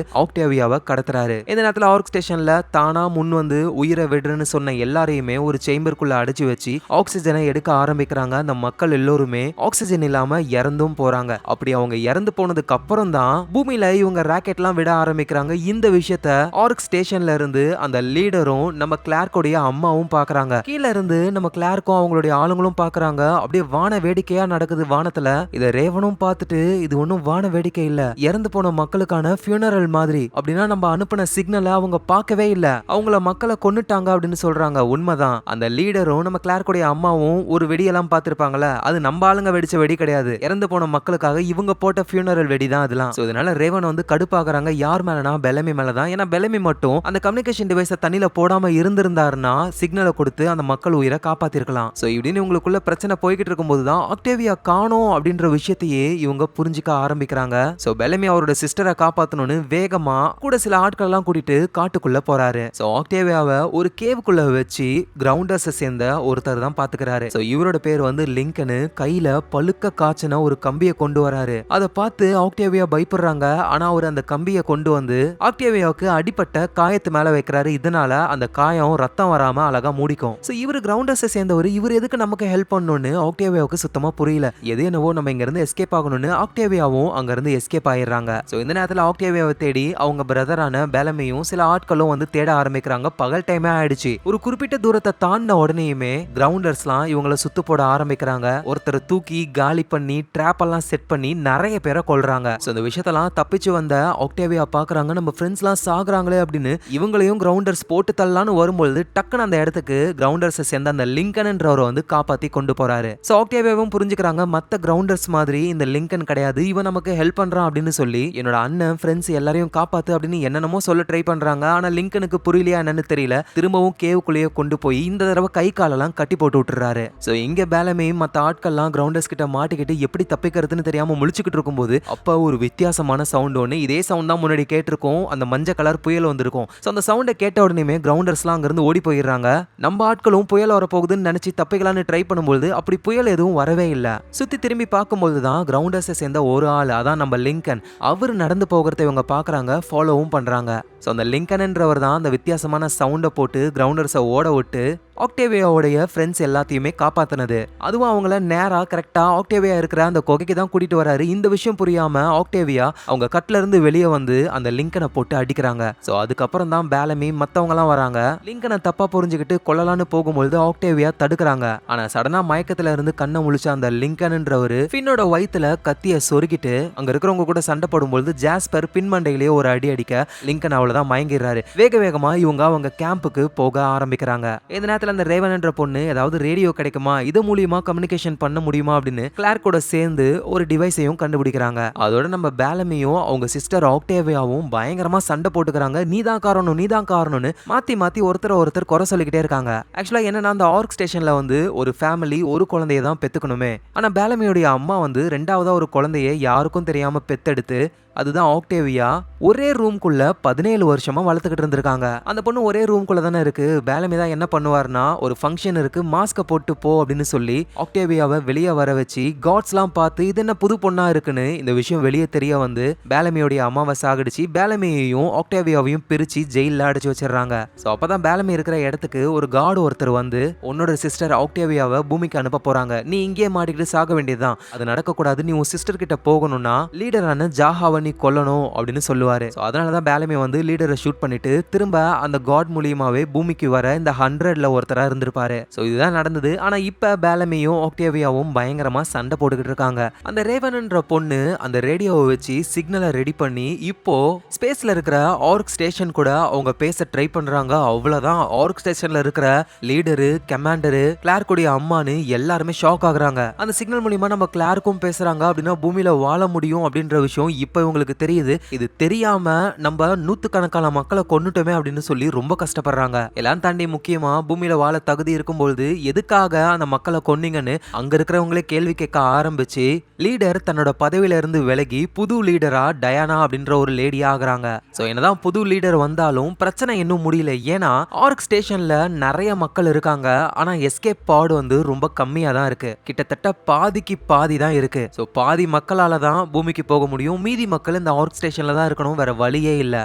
ஆக்டேவியாவை கடத்துறாரு. இந்த நேரத்துல ஆர்க் ஸ்டேஷன்ல தானா முன் வந்து உயிரை விடுறேன்னு சொன்ன எல்லாரையுமே ஒரு சேம்பருக்குள்ள அடைச்சு வச்சு ஆக்சிஜனை எடுக்க ஆரம்பிக்கிறாங்க. அந்த மக்கள் எல்லோருமே ஆக்சிஜன் இல்லாம இறந்தும் போறாங்க. அப்படி அவங்க இறந்து போனதுக்கு அப்புறம் தான் பூமியில இவங்க ராக்கெட்லாம் விட ஆரம்பிக்கிறாங்க. இந்த விஷயத்த ஆர்க் ஸ்டேஷன்ல இருந்து அந்த லீடரும் நம்ம கிளார்க்கோடைய அம்மாவும் பாக்குறாங்க. கீழ இருந்து நம்ம கிளார்க்கும் அவங்களுடைய ஆளுங்களும் பாக்குறாங்க. அப்படியே வான வேடிக்கையா நடக்குது வானத்துல. இத ரேவனும் பார்த்துட்டு இது ஒன்னும் வான வேடிக்கை இல்ல, இறந்து போன மக்களுக்கான ஃபியூனரல் மாதிரி, அப்படின்னா நம்ம அனுப்பின சிக்னலை அவங்க பார்க்கவே இல்ல, அவங்கள மக்களை கொன்னுட்டாங்க அப்படின்னு சொல்றாங்க. உண்மைதான், அந்த லீடரும் நம்ம கிளார்க்கோடைய அம்மாவும் ஒரு வெடியெல்லாம் பார்த்திருப்பாங்கல்ல, அது நம்ம ஆளுங்க வெடிச்ச வெடி கிடையாது, இறந்து போன மக்களுக்காக இவங்க போட்ட ஃபியூனரல் வெடி தான் அதெல்லாம். சோ இதனால ரேவன் வந்து கடுப்பாகிறாங்க. யார் மேலனா பெலமி மேலதான். ஏன்னா பெலமி மட்டும் அந்த கம்யூனிகேஷன் டிவைஸை தண்ணியில போடாம இருந்திருந்தாருன்னா சிக்னலை கொடுத்து அந்த மக்கள் உயிரை காப்பாத்திருக்கலாம். சோ இப்படின்னு உங்களுக்குள்ள பிரச்சனை போய்கிட்டு இருக்கும்போது தான் ஆக்டேவியா காணோம் அப்படின்ற விஷயத்தையே இவங்க புரிஞ்சுக்க ஆரம்பிக்கிறாங்க. சோ பெலமி அவரோட சிஸ்டரை காப்பாத்தணும்னு வேகமா கூட சில ஆட்கள் எல்லாம் கூட்டிட்டு காட்டுக்குள்ள போறாரு. சோ ஆக்டேவியாவை ஒரு கேவுக்குள்ள வச்சு கிரவுண்டர்ஸ் சேர்ந்த ஒருத்தர் தான் பாத்துக்கிறாரு. சோ இவரோட பேர் வந்து லிங்கனு. கையில பழுக்க காய்ச்சின ஒரு கம்பியை கொண்டு வராரு. அதை பார்த்து ஆக்டேவியா பயப்படுறாங்க. ஆனா அவர் அந்த கம்பியை கொண்டு வந்து ஆக்டேவியாவுக்கு அடிப்பட்ட காயத்து மேல வைக்கிறாரு. இதனால அந்த காயம் ரத்தம் வராம அழகா மூடிக்கும். சோ இவரு கிரவுண்டர்ஸ் சேர்ந்தவர், இவர் எதுக்கு நமக்கு ஹெல்ப் பண்ணணும்னு ஆக்டேவியாவுக்கு சுத்தமா புரியல. எது என்னவோ நம்ம இங்க இருந்து எஸ்கேப் ஆகணும்னு ஆக்டேவியாவும் அங்க இருந்து எஸ்கேப் ஆயிடுறாங்க. சோ இந்த நேரத்துல ஆக்டேவியாவை தேடி அவங்க பிரதரான பெலமியும் சில ஆட்களும் வந்து தேட ஆரம்பிக்கிறாங்க. பகல் டைமே ஆயிடுச்சு. ஒரு குறிப்பிட்ட தூரத்தை தாண்டின உடனேயுமே கிரவுண்டர்ஸ்லாம் இவங்கள சுத்து போட ஆரம்பிக்கிறாங்க. ஒருத்தர் தூக்கி காலி பண்ணி ட்ராப் எல்லாம் செட் பண்ணி நிறைய பேரை கொல்றாங்க. சோ இந்த விஷயத்தெல்லாம் தப்பிச்சு வந்த ஆக்டேவியா பாக்குறாங்க, நம்ம ஃப்ரெண்ட்ஸ்லாம் சாகுறாங்களே அப்படின்னு. இவங்களையும் கிரவுண்டர்ஸ் போட்டு தள்ளலான்னு வரும்போது டக்குன்னு அந்த இடத்துக்கு கிரவுண்டர்ஸ் சேர்ந்த அந்த லிங்கன்ன்றவரை வந்து காப்பாத்தி கொண்டு போறாரு. சோ ஆக்டேவியாவும் புரிஞ்சுக்கிறாங்க, மத்த கிரவுண்டர்ஸ் மாதிரி இந்த லிங்கன் கிடையாது, இவன் நமக்கு ஹெல்ப் பண்றான் அப்படின்னு சொல்லி என்னோட அண்ணன் ஃப்ரெண்ட்ஸ் எல்லாரையும் காப்பாத்து அப்படின்னு என்னென்னமோ சொல்ல ட்ரை பண்றாங்க. ஆனா லிங்கனுக்கு புரியலையா என்னன்னு தெரியல. திரும்பவும் கேவுக்குள்ளேயே கொண்டு போய் இந்த தடவை கை காலெல்லாம் கட்டி போட்டு விட்டுறாரு. சோ இங்க பெலமி மத்த ஆட்கள்லாம் கிரவுண்டர்ஸ் கிட்ட மாட்டிக்கிட்டு எப்படி தப்பிக்கிறதுன்னு பண்றதுன்னு தெரியாம முழிச்சுக்கிட்டு இருக்கும்போது அப்ப ஒரு வித்தியாசமான சவுண்ட் ஒன்று, இதே சவுண்ட் தான் முன்னாடி கேட்டிருக்கும். அந்த மஞ்சள் கலர் புயல் வந்திருக்கும். ஸோ அந்த சவுண்டை கேட்ட உடனே கிரவுண்டர்ஸ்லாம் அங்கிருந்து ஓடி போயிடுறாங்க. நம்ம ஆட்களும் புயல் வரப்போகுதுன்னு நினைச்சு தப்பிக்கலான்னு ட்ரை பண்ணும்போது அப்படி புயல் எதுவும் வரவே இல்லை. சுத்தி திரும்பி பார்க்கும்போது தான் கிரவுண்டர்ஸை சேர்ந்த ஒரு ஆள், அதான் நம்ம லிங்கன், அவர் நடந்து போகிறத இவங்க பார்க்குறாங்க, ஃபாலோவும் பண்றாங்க. ஸோ அந்த லிங்கன்ன்றவர் தான் அந்த வித்தியாசமான சவுண்டை போட்டு கிரவுண்டர்ஸை ஓட விட்டு ஆக்டேவியாவுடைய ஃப்ரெண்ட்ஸ் எல்லாத்தையுமே காப்பாத்தினது. அதுவும் அவங்கள நேரா கரெக்டா ஆக்டேவியா இருக்கிற அந்த குகைக்கு தான் கூட்டிட்டு வராரு. இந்த விஷயம் புரியாம ஆக்டேவியா அவங்க கட்ல இருந்து வெளியே வந்து அந்த லிங்கனை போட்டு அடிக்கிறாங்க. சோ அதுக்கப்புறம் தான் பேலமி மத்தவங்க எல்லாம் வராங்க. லிங்கனை தப்பா புரிஞ்சுக்கிட்டு கொல்லலான்னு போகும்போது ஆக்டேவியா தடுக்கிறாங்க. ஆனா சடனா மயக்கத்துல இருந்து கண்ணை முழிச்ச அந்த லிங்கன்ன்றவரு பின்னோட வயித்துல கத்திய சொருகிட்டு அங்க இருக்கிறவங்க கூட சண்டை போடும்போது ஜாஸ்பர் பின்மண்டையிலேயே ஒரு அடி அடிக்க லிங்கன் அவ்வளவுதான் மயங்கிடுறாரு. வேக வேகமா இவங்க அவங்க கேம்புக்கு போக ஆரம்பிக்கிறாங்க. இந்த நேரத்துல அந்த ரேவன் என்ற பொண்ணு ஏதாவது ரேடியோ கிடைக்குமா, இது மூலியமா கம்யூனிகேஷன் பண்ண முடியுமா அப்படின்னு கிளார்க் கூட சேர்ந்து ஒரு டிவைஸையும் கண்டுபிடிக்கிறாங்க. அதோட நம்ம பேலமியும் அவங்க சிஸ்டர் ஆக்டேவியாவும் பயங்கரமா சண்டை போட்டுக்கிறாங்க. நீதான் காரணம்னு மாத்தி ஒருத்தர் குறை சொல்லிக்கிட்டே இருக்காங்க. ஆக்சுவலா என்னன்னா அந்த ஆர்க் ஸ்டேஷன்ல வந்து ஒரு ஃபேமிலி ஒரு குழந்தைய தான் பெத்துக்கணுமே. ஆனா பேலமியோடைய அம்மா வந்து ரெண்டாவதா ஒரு குழந்தைய யாருக்கும் தெரியாம பெத்தெடுத்து அதுதான் ஆக்டேவியா ஒரே ரூம்குள்ள 17 வருஷமா வளர்த்துக்கிட்டு இருந்திருக்காங்க. அந்த பொண்ணு ஒரே ரூம்குள்ள தானே இருக்கு. பேலமி தான் என்ன பண்ணுவார்னா, ஒரு ஃபங்க்ஷன் இருக்கு, மாஸ்க போட்டு போ அப்படின்னு சொல்லி ஆக்டேவியாவை வெளியே வர வச்சு காட்ஸ்லாம் பார்த்து இது என்ன புது பொண்ணா இருக்குன்னு இந்த விஷயம் வெளியே தெரிய வந்து பேலமியோடைய அம்மாவை சாகடிச்சு பேலமியையும் ஆக்டேவியாவையும் பிரிச்சு ஜெயில அடைச்சு வச்சிடறாங்க. ஸோ அப்பதான் பேலமி இருக்கிற இடத்துக்கு ஒரு காட் ஒருத்தர் வந்து உன்னோட சிஸ்டர் ஆக்டேவியாவை பூமிக்கு அனுப்ப போறாங்க, நீ இங்கே மாட்டிக்கிட்டு சாக வேண்டியதுதான், அது நடக்கக்கூடாது, நீ உன் சிஸ்டர் கிட்ட போகணும்னா லீடரான ஜாஹாவை நீ கொல்லணும் அப்படின்னு சொல்லுவாரு. அதனாலதான் பேலமி வந்து லீடரை ஷூட் பண்ணிட்டு திரும்ப அந்த காட் மூலியமாவே பூமிக்கு வர இந்த 100ல ஒருத்தரா இருந்திருப்பாரு. சோ இதுதான் நடந்தது. ஆனா இப்ப பேலமியும் ஆக்டேவியாவும் பயங்கரமா சண்டை போட்டுக்கிட்டு இருக்காங்க. அந்த ரேவன்ன்ற பொண்ணு அந்த ரேடியோவை வச்சு சிக்னலை ரெடி பண்ணி இப்போ ஸ்பேஸ்ல இருக்கிற ஆர்க் ஸ்டேஷன் கூட அவங்க பேச ட்ரை பண்றாங்க. அவ்வளவுதான், ஆர்க் ஸ்டேஷன்ல இருக்கிற லீடரு, கமாண்டரு, கிளார்க்குடைய அம்மானு எல்லாருமே ஷாக் ஆகுறாங்க. அந்த சிக்னல் மூலியமா நம்ம கிளார்க்கும் பேசுறாங்க அப்படின்னா பூமியில வாழ முடியும் அப்படின்ற விஷயம் இப்ப உங்களுக்கு தெரியுது. இது தெரியாம நம்ம நூத்துக்கணக்கான மக்களை கொன்னுட்டோமே அப்படின்னு சொல்லி ரொம்ப கஷ்டப்படுறாங்க. எல்லாம் தாண்டி முக்கியமா பூமியில வாழ தகுதி இருக்கும்போது எதுக்காக அந்த மக்களை கொன்னீங்கன்னு அங்க இருக்கிறவங்களே கேள்வி கேட்க ஆரம்பிச்சு லீடர் தன்னோட பதவியில இருந்து விலகி புது லீடரா டயானா அப்படின்ற ஒரு லேடி ஆகுறாங்க. சோ என்னதான் புது லீடர் வந்தாலும் பிரச்சனை இன்னும் முடியல. ஏன்னா ஆர்க் ஸ்டேஷன்ல நிறைய மக்கள் இருக்காங்க. ஆனா எஸ்கேப் பாட் வந்து ரொம்ப கம்மியா தான் இருக்கு. கிட்டத்தட்ட பாதிக்கு பாதி தான் இருக்கு. சோ பாதி மக்களால தான் பூமிக்கு போக முடியும். மீதி மக்கள் இந்த ஆர்க் ஸ்டேஷன்ல தான் இருக்கணும், வேற வழியே இல்ல.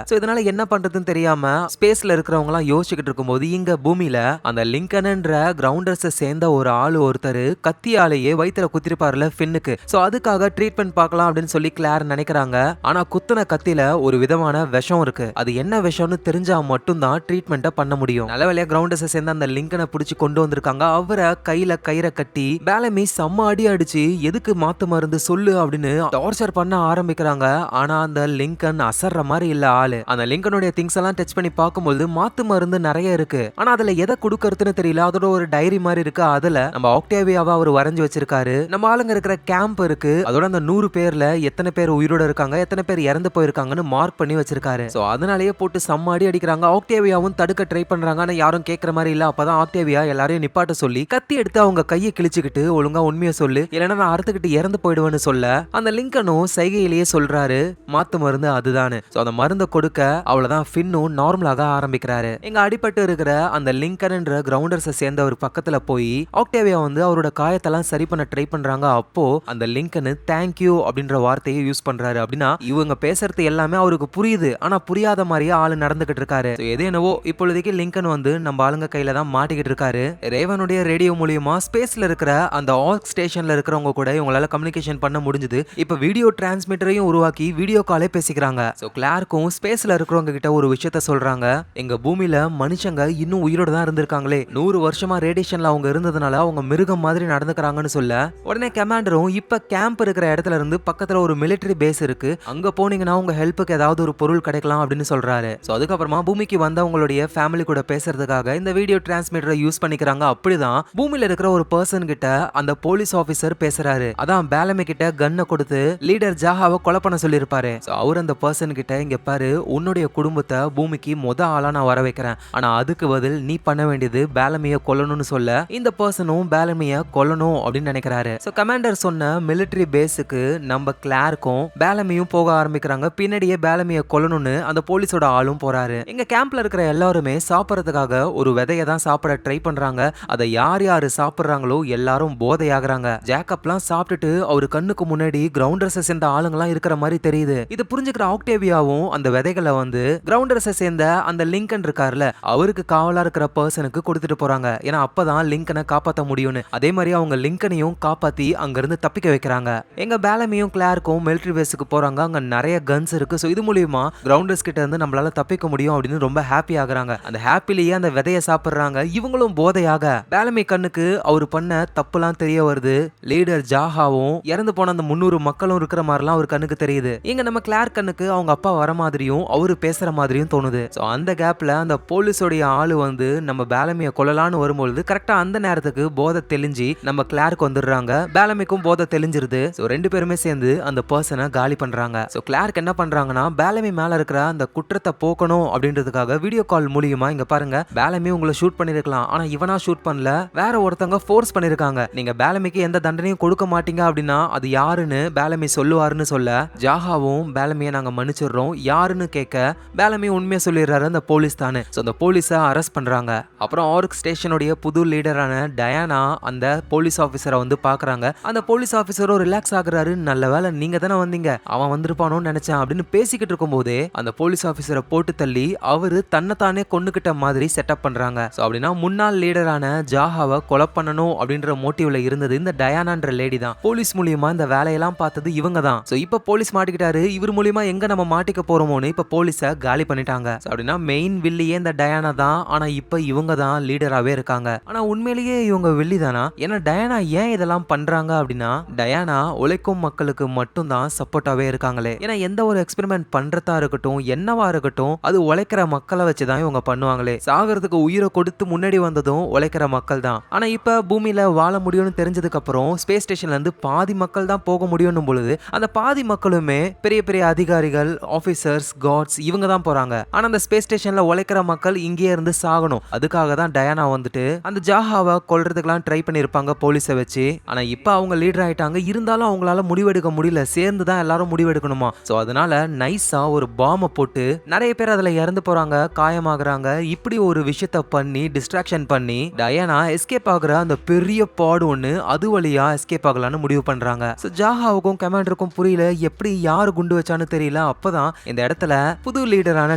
சோ இதனால என்ன பண்றதுன்னு தெரியாம ஸ்பேஸ்ல இருக்கிறவங்க எல்லாம் யோசிச்சுக்கிட்டு இருக்கும்போது இங்க பூமியில அந்த லிங்கன்ன்ற கிரவுண்டர்ஸை சேர்ந்த ஒரு ஆளு ஒருத்தர் கத்தியாலேயே வயித்துல குத்திருப்பாருல ஃபின்னுக்கு. சோ அதுக்காக ட்ரீட்மெண்ட் பார்க்கலாம் அப்படின்னு சொல்லி கிளார் நினைக்கிறாங்க. ஆனா குத்துன கத்தில ஒரு விதமான விஷம் இருக்கு. அது என்ன விஷம்னு தெரிஞ்சா மட்டும்தான் ட்ரீட்மெண்ட்டை பண்ண முடியும். நல்ல வேலையா கிரவுண்டர்ஸை சேர்ந்த அந்த லிங்கனை பிடிச்சி கொண்டு வந்திருக்காங்க. அவரை கையில கயிறை கட்டி பேலமி செம்ம அடி அடிச்சு எதுக்கு மாத்து மருந்து சொல்லு அப்படின்னு டார்ச்சர் பண்ண ஆரம்பிக்கிறாங்க. ஆனா அந்த லிங்கன் அசர்ற மாதிரி இல்ல ஆளு. அந்த லிங்கனுடைய திங்ஸ் எல்லாம் டச் பண்ணி பார்க்கும்போது மாத்து மருந்து நிறைய இருக்கு. ஆனா அதுல எதை கொடுக்கறதுன்னு தெரியல. அதோட ஒரு டைரி மாதிரி இருக்கு. அதுல நம்ம ஆக்டேவியாவை அவர் வரைஞ்சு வச்சிருக்காரு. நம்ம ஆளுங்க இருக்கிற கேம்ப் இருக்கு. அதோட அந்த 100 பேர்ல எத்தனை பேர் உயிரோட இருக்காங்க, எத்தனை பேர் இறந்து போயிருக்காங்கன்னு மார்க் பண்ணி வச்சிருக்காரு. சோ அதனாலேயே போட்டு சம்மாடி அடிக்கிறாங்க. ஆக்டேவியாவும் தடுக்க ட்ரை பண்றாங்க. ஆனா யாரும் கேட்கற மாதிரி இல்ல. அப்பதான் ஆக்டேவியா எல்லாரையும் நிப்பாட்ட சொல்லி கத்தி எடுத்து அவங்க கையை கிழிச்சுக்கிட்டு ஒழுங்கா உண்மையை சொல்லு, இல்லைன்னா நான் அறுத்துக்கிட்டு இறந்து போயிடுவேன்னு சொல்ல அந்த லிங்கனும் சைகையிலேயே சொல்றாரு மாத்து மருந்து அதுதானு. சோ அந்த மருந்தை கொடுக்க அவ்வளவுதான் ஃபின்னும் நார்மலாக ஆரம்பிக்கிறாரு. எங்க அடிபட்டு இருக்கிற அந்த லிங்கன்ன்ற கிரவுண்டர்ஸை சேர்ந்த ஒரு பக்கத்துல போய் ஆக்டேவியா வந்து அவரோட காயத்தெல்லாம் சரி பண்ண ட்ரை பண்றாங்க. அப்போ அந்த லிங்கன் தேங்க்யூ அப்படின்ற வார்த்தையை யூஸ் பண்றாரு. அப்படின்னா இவங்க பேசுறது எல்லாமே அவருக்கு புரியுது. ஆனா புரியாத மாதிரியே ஆளு நடந்துகிட்டு இருக்காரு. எது என்னவோ இப்பொழுதைக்கு லிங்கன் வந்து நம்ம ஆளுங்க கையில தான் மாட்டிக்கிட்டு இருக்காரு. ரேவனுடைய ரேடியோ மூலியமா ஸ்பேஸ்ல இருக்கிற அந்த ஆர்க் ஸ்டேஷன்ல இருக்கிறவங்க கூட இவங்களால கம்யூனிகேஷன் பண்ண முடிஞ்சது. இப்ப வீடியோ டிரான்ஸ்மிட்டரையும் உருவாக்கி வீடியோ காலே பேசிக்கிறாங்க. சோ கிளார்க்கும் ஸ்பேஸ்ல இருக்கிறவங்க கிட்ட ஒரு விஷயத்த சொல்றாங்க. எங்க பூமியில மனுஷங்க இன்னும் உயிரோட தான் இருந்திருக்காங்களே, 100 வருஷமா ரேடியேஷன்ல அவங்க இருந்ததுனால அவங்க மிருகம் மாதிரி நடந்துக்கிறாங்கன்னு சொல்ல உடனே கமாண்டரும் இப்ப கேம்ப் இருக்கிற இடத்துல இருந்து பக்கத்துல ஒரு மிலிட்டரி பேஸ் இருக்கு, அங்க போனீங்கன்னா உங்க ஹெல்ப்புக்கு ஏதாவது ஒரு பொருள் கிடைக்கலாம் அப்படின்னு சொல்றாரு. சோ அதுக்கப்புறமா பூமிக்கு வந்தவங்களுடைய ஃபேமிலி கூட பேசுறதுக்காக இந்த வீடியோ டிரான்ஸ்மிட்டரை யூஸ் பண்ணிக்கிறாங்க. அப்படிதான் பூமியில இருக்கிற ஒரு பர்சன் கிட்ட அந்த போலீஸ் ஆபீசர் பேசுறாரு. அதான் பேலமி கிட்ட கன்னை கொடுத்து லீடர் ஜாஹாவை கொலை பண்ண சொல்லி சொல்லியிருப்பாரு. அவர் அந்த பர்சன் கிட்ட இங்க பாரு உன்னுடைய குடும்பத்தை பூமிக்கு ஆளா நான் வர வைக்கிறேன், ஆனா அதுக்கு பதில் நீ பண்ண வேண்டியது பேலமிய கொல்லணும்னு சொல்ல இந்த பர்சனும் பேலமிய கொல்லணும் அப்படின்னு நினைக்கிறாரு. கமாண்டர் சொன்ன மிலிட்டரி பேஸுக்கு நம்ம கிளார்க்கும் பேலமியும் போக ஆரம்பிக்கிறாங்க. பின்னாடியே பேலமிய கொல்லணும்னு அந்த போலீஸோட ஆளும் போறாரு. எங்க கேம்ப்ல இருக்கிற எல்லாருமே சாப்பிடறதுக்காக ஒரு விதையை தான் சாப்பிட ட்ரை பண்றாங்க. அதை யார் யாரு சாப்பிடுறாங்களோ எல்லாரும் போதையாகிறாங்க. ஜேக்கப்லாம் சாப்பிட்டுட்டு அவரு கண்ணுக்கு முன்னாடி கிரவுண்டர்ஸை சேர்ந்த ஆளுங்கெல்லாம் இருக்கிற மாதிரி தெரியுது. இது புரிஞ்சுக்கிற ஆக்டேவியாவும் அந்த விதைகளை வந்து கிரவுண்டர்ஸை சேர்ந்த அந்த லிங்கன் இருக்காருல அவருக்கு காவலா இருக்கிற பர்சனுக்கு கொடுத்துட்டு போறாங்க. ஏன்னா அப்பதான் லிங்கனை காப்பாற்ற முடியும்னு. அதே மாதிரி அவங்க லிங்கனையும் காப்பாத்தி அங்க இருந்து தப்பிக்க வைக்கிறாங்க. எங்க பேலமியும் கிளார்க்கும் மிலிட்டரி பேஸுக்கு போறாங்க. அங்க நிறைய கன்ஸ் இருக்கு. சோ இது மூலியமா கிரவுண்டர்ஸ் கிட்ட இருந்து நம்மளால தப்பிக்க முடியும் அப்படின்னு ரொம்ப ஹாப்பி ஆகுறாங்க. அந்த ஹாப்பிலேயே அந்த விதையை சாப்பிடுறாங்க. இவங்களும் போதையாக பேலமி கண்ணுக்கு அவர் பண்ண தப்புலாம் தெரிய வருது. லீடர் ஜாஹாவும் இறந்து போன அந்த 300 மக்களும் இருக்கிற மாதிரிலாம் அவர் கண்ணுக்கு தெரியுது. இங்க நம்ம கிளார் கண்ணுக்கு அவங்க அப்பா வர மாதிரியும் அவரு பேசுற மாதிரியும் தோணுது. அந்த கேப்ல அந்த போலீஸோடைய ஆளு வந்து நம்ம பேலமிய கொல்லலான்னு வரும்பொழுது கரெக்டா அந்த நேரத்துக்கு போதை தெளிஞ்சு நம்ம கிளார்க்கு வந்துடுறாங்க. பேலமிக்கும் போதை தெளிஞ்சிருது. ரெண்டு பேருமே சேர்ந்து அந்த பர்சனை காலி பண்றாங்க. கிளார்க் என்ன பண்றாங்கன்னா பேலமி மேல இருக்கிற அந்த குற்றத்தை போக்கணும் அப்படின்றதுக்காக வீடியோ கால் மூலியமா இங்க பாருங்க பேலமி உங்களை ஷூட் பண்ணிருக்கலாம், ஆனா இவனா ஷூட் பண்ணல, வேற ஒருத்தங்க ஃபோர்ஸ் பண்ணிருக்காங்க, நீங்க பேலமிக்கு எந்த தண்டனையும் கொடுக்க மாட்டீங்க அப்படின்னா அது யாருன்னு பேலமி சொல்லுவாருன்னு சொல்ல ஜாஹாவும் பேலமியை நாங்க மன்னிச்சிடுறோம் யாருன்னு கேட்க பேலமி உண்மையை சொல்லிடுறாரு அந்த போலீஸ் தானே. அந்த போலீஸை அரெஸ்ட் பண்றாங்க. அப்புறம் ஆர்க் ஸ்டேஷனுடைய புது லீடரான டயானா அந்த போலீஸ் ஆபீசரை வந்து பாக்குறாங்க. அந்த போலீஸ் ஆபீசரும் ரிலாக்ஸ் ஆகுறாரு. நல்ல வேலை நீங்க தானே வந்தீங்க, அவன் வந்திருப்பானோன்னு நினைச்சேன் அப்படின்னு பேசிக்கிட்டு இருக்கும் போதே அந்த போலீஸ் ஆபீசரை போட்டு தள்ளி அவரு தன்னைத்தானே கொன்னுகிட்ட மாதிரி செட்டப் பண்றாங்க. அப்படின்னா முன்னாள் லீடரான ஜாஹாவை கொலை பண்ணணும் அப்படின்ற மோட்டிவ்ல இருந்தது இந்த டயானான்ற லேடி தான். போலீஸ் மூலியமா இந்த வேலையெல்லாம் பார்த்தது இவங்க தான். இப்ப போலீஸ் மாட்டிக்கிட்டாரு. இவர் மூலியமா எங்க நம்ம மாட்டிக்க போறோமோன்னு இப்ப போலீஸ காலி பண்ணிட்டாங்க. அப்படின்னா மெயின் வில்லியே இந்த டயானா தான். ஆனா இப்ப இவங்க தான் லீடராவே இருக்காங்க. ஆனா உண்மையிலேயே இவங்க வில்லி தானா? ஏன்னா டயானா ஏன் இதெல்லாம் பண்றாங்க அப்படின்னா டயானா உழைக்கும் மக்களுக்கு மட்டும் தான் சப்போர்ட்டாவே இருக்காங்களே. ஏன்னா எந்த ஒரு எக்ஸ்பெரிமெண்ட் பண்றதா இருக்கட்டும் என்னவா இருக்கட்டும் அது உழைக்கிற மக்களை வச்சுதான் இவங்க பண்ணுவாங்களே. சாகிறதுக்கு உயிரை கொடுத்து முன்னாடி வந்ததும் உழைக்கிற மக்கள் தான். ஆனா இப்ப பூமியில வாழ முடியும்னு தெரிஞ்சதுக்கு அப்புறம் ஸ்பேஸ் ஸ்டேஷன்ல இருந்து பாதி மக்கள் தான் போக முடியும் பொழுது அந்த பாதி மக்களுமே பெரிய பெரிய அதிகாரிகள் ஆபீசர்ஸ் காட்ஸ் இவங்க தான் போறாங்க. ஆனா அந்த ஸ்பேஸ் ஸ்டேஷன்ல உழைக்கிற மக்கள் இங்கே இருந்து சாகணும். அதுக்காக தான் டயானா வந்துட்டு அந்த ஜாஹாவை கொல்றதுக்கெல்லாம் ட்ரை பண்ணிருப்பாங்க போலீஸை வச்சு. ஆனா இப்ப அவங்க லீடர் ஆயிட்டாங்க. இருந்தாலும் அவங்களால முடிவெடுக்க முடியல. சேர்ந்து தான் எல்லாரும் முடிவெடுக்கணுமா. அதனால நைஸா ஒரு பாம்பை போட்டு நிறைய பேர் அதுல இறந்து போறாங்க, காயமாகறாங்க. இப்படி ஒரு விஷயத்த பண்ணி டிஸ்ட்ராக்ஷன் பண்ணி டயானா எஸ்கேப் ஆகுற அந்த பெரிய பாடு ஒண்ணு அது வழியா எஸ்கேப் ஆகலான்னு முடிவு பண்றாங்க. ஜாஹாவுக்கும் கமாண்டருக்கும் புரியல, எப்படி யாரு குண்டு வச்சான்னு தெரியல. அப்பதான் இந்த இடத்துல புது லீடரான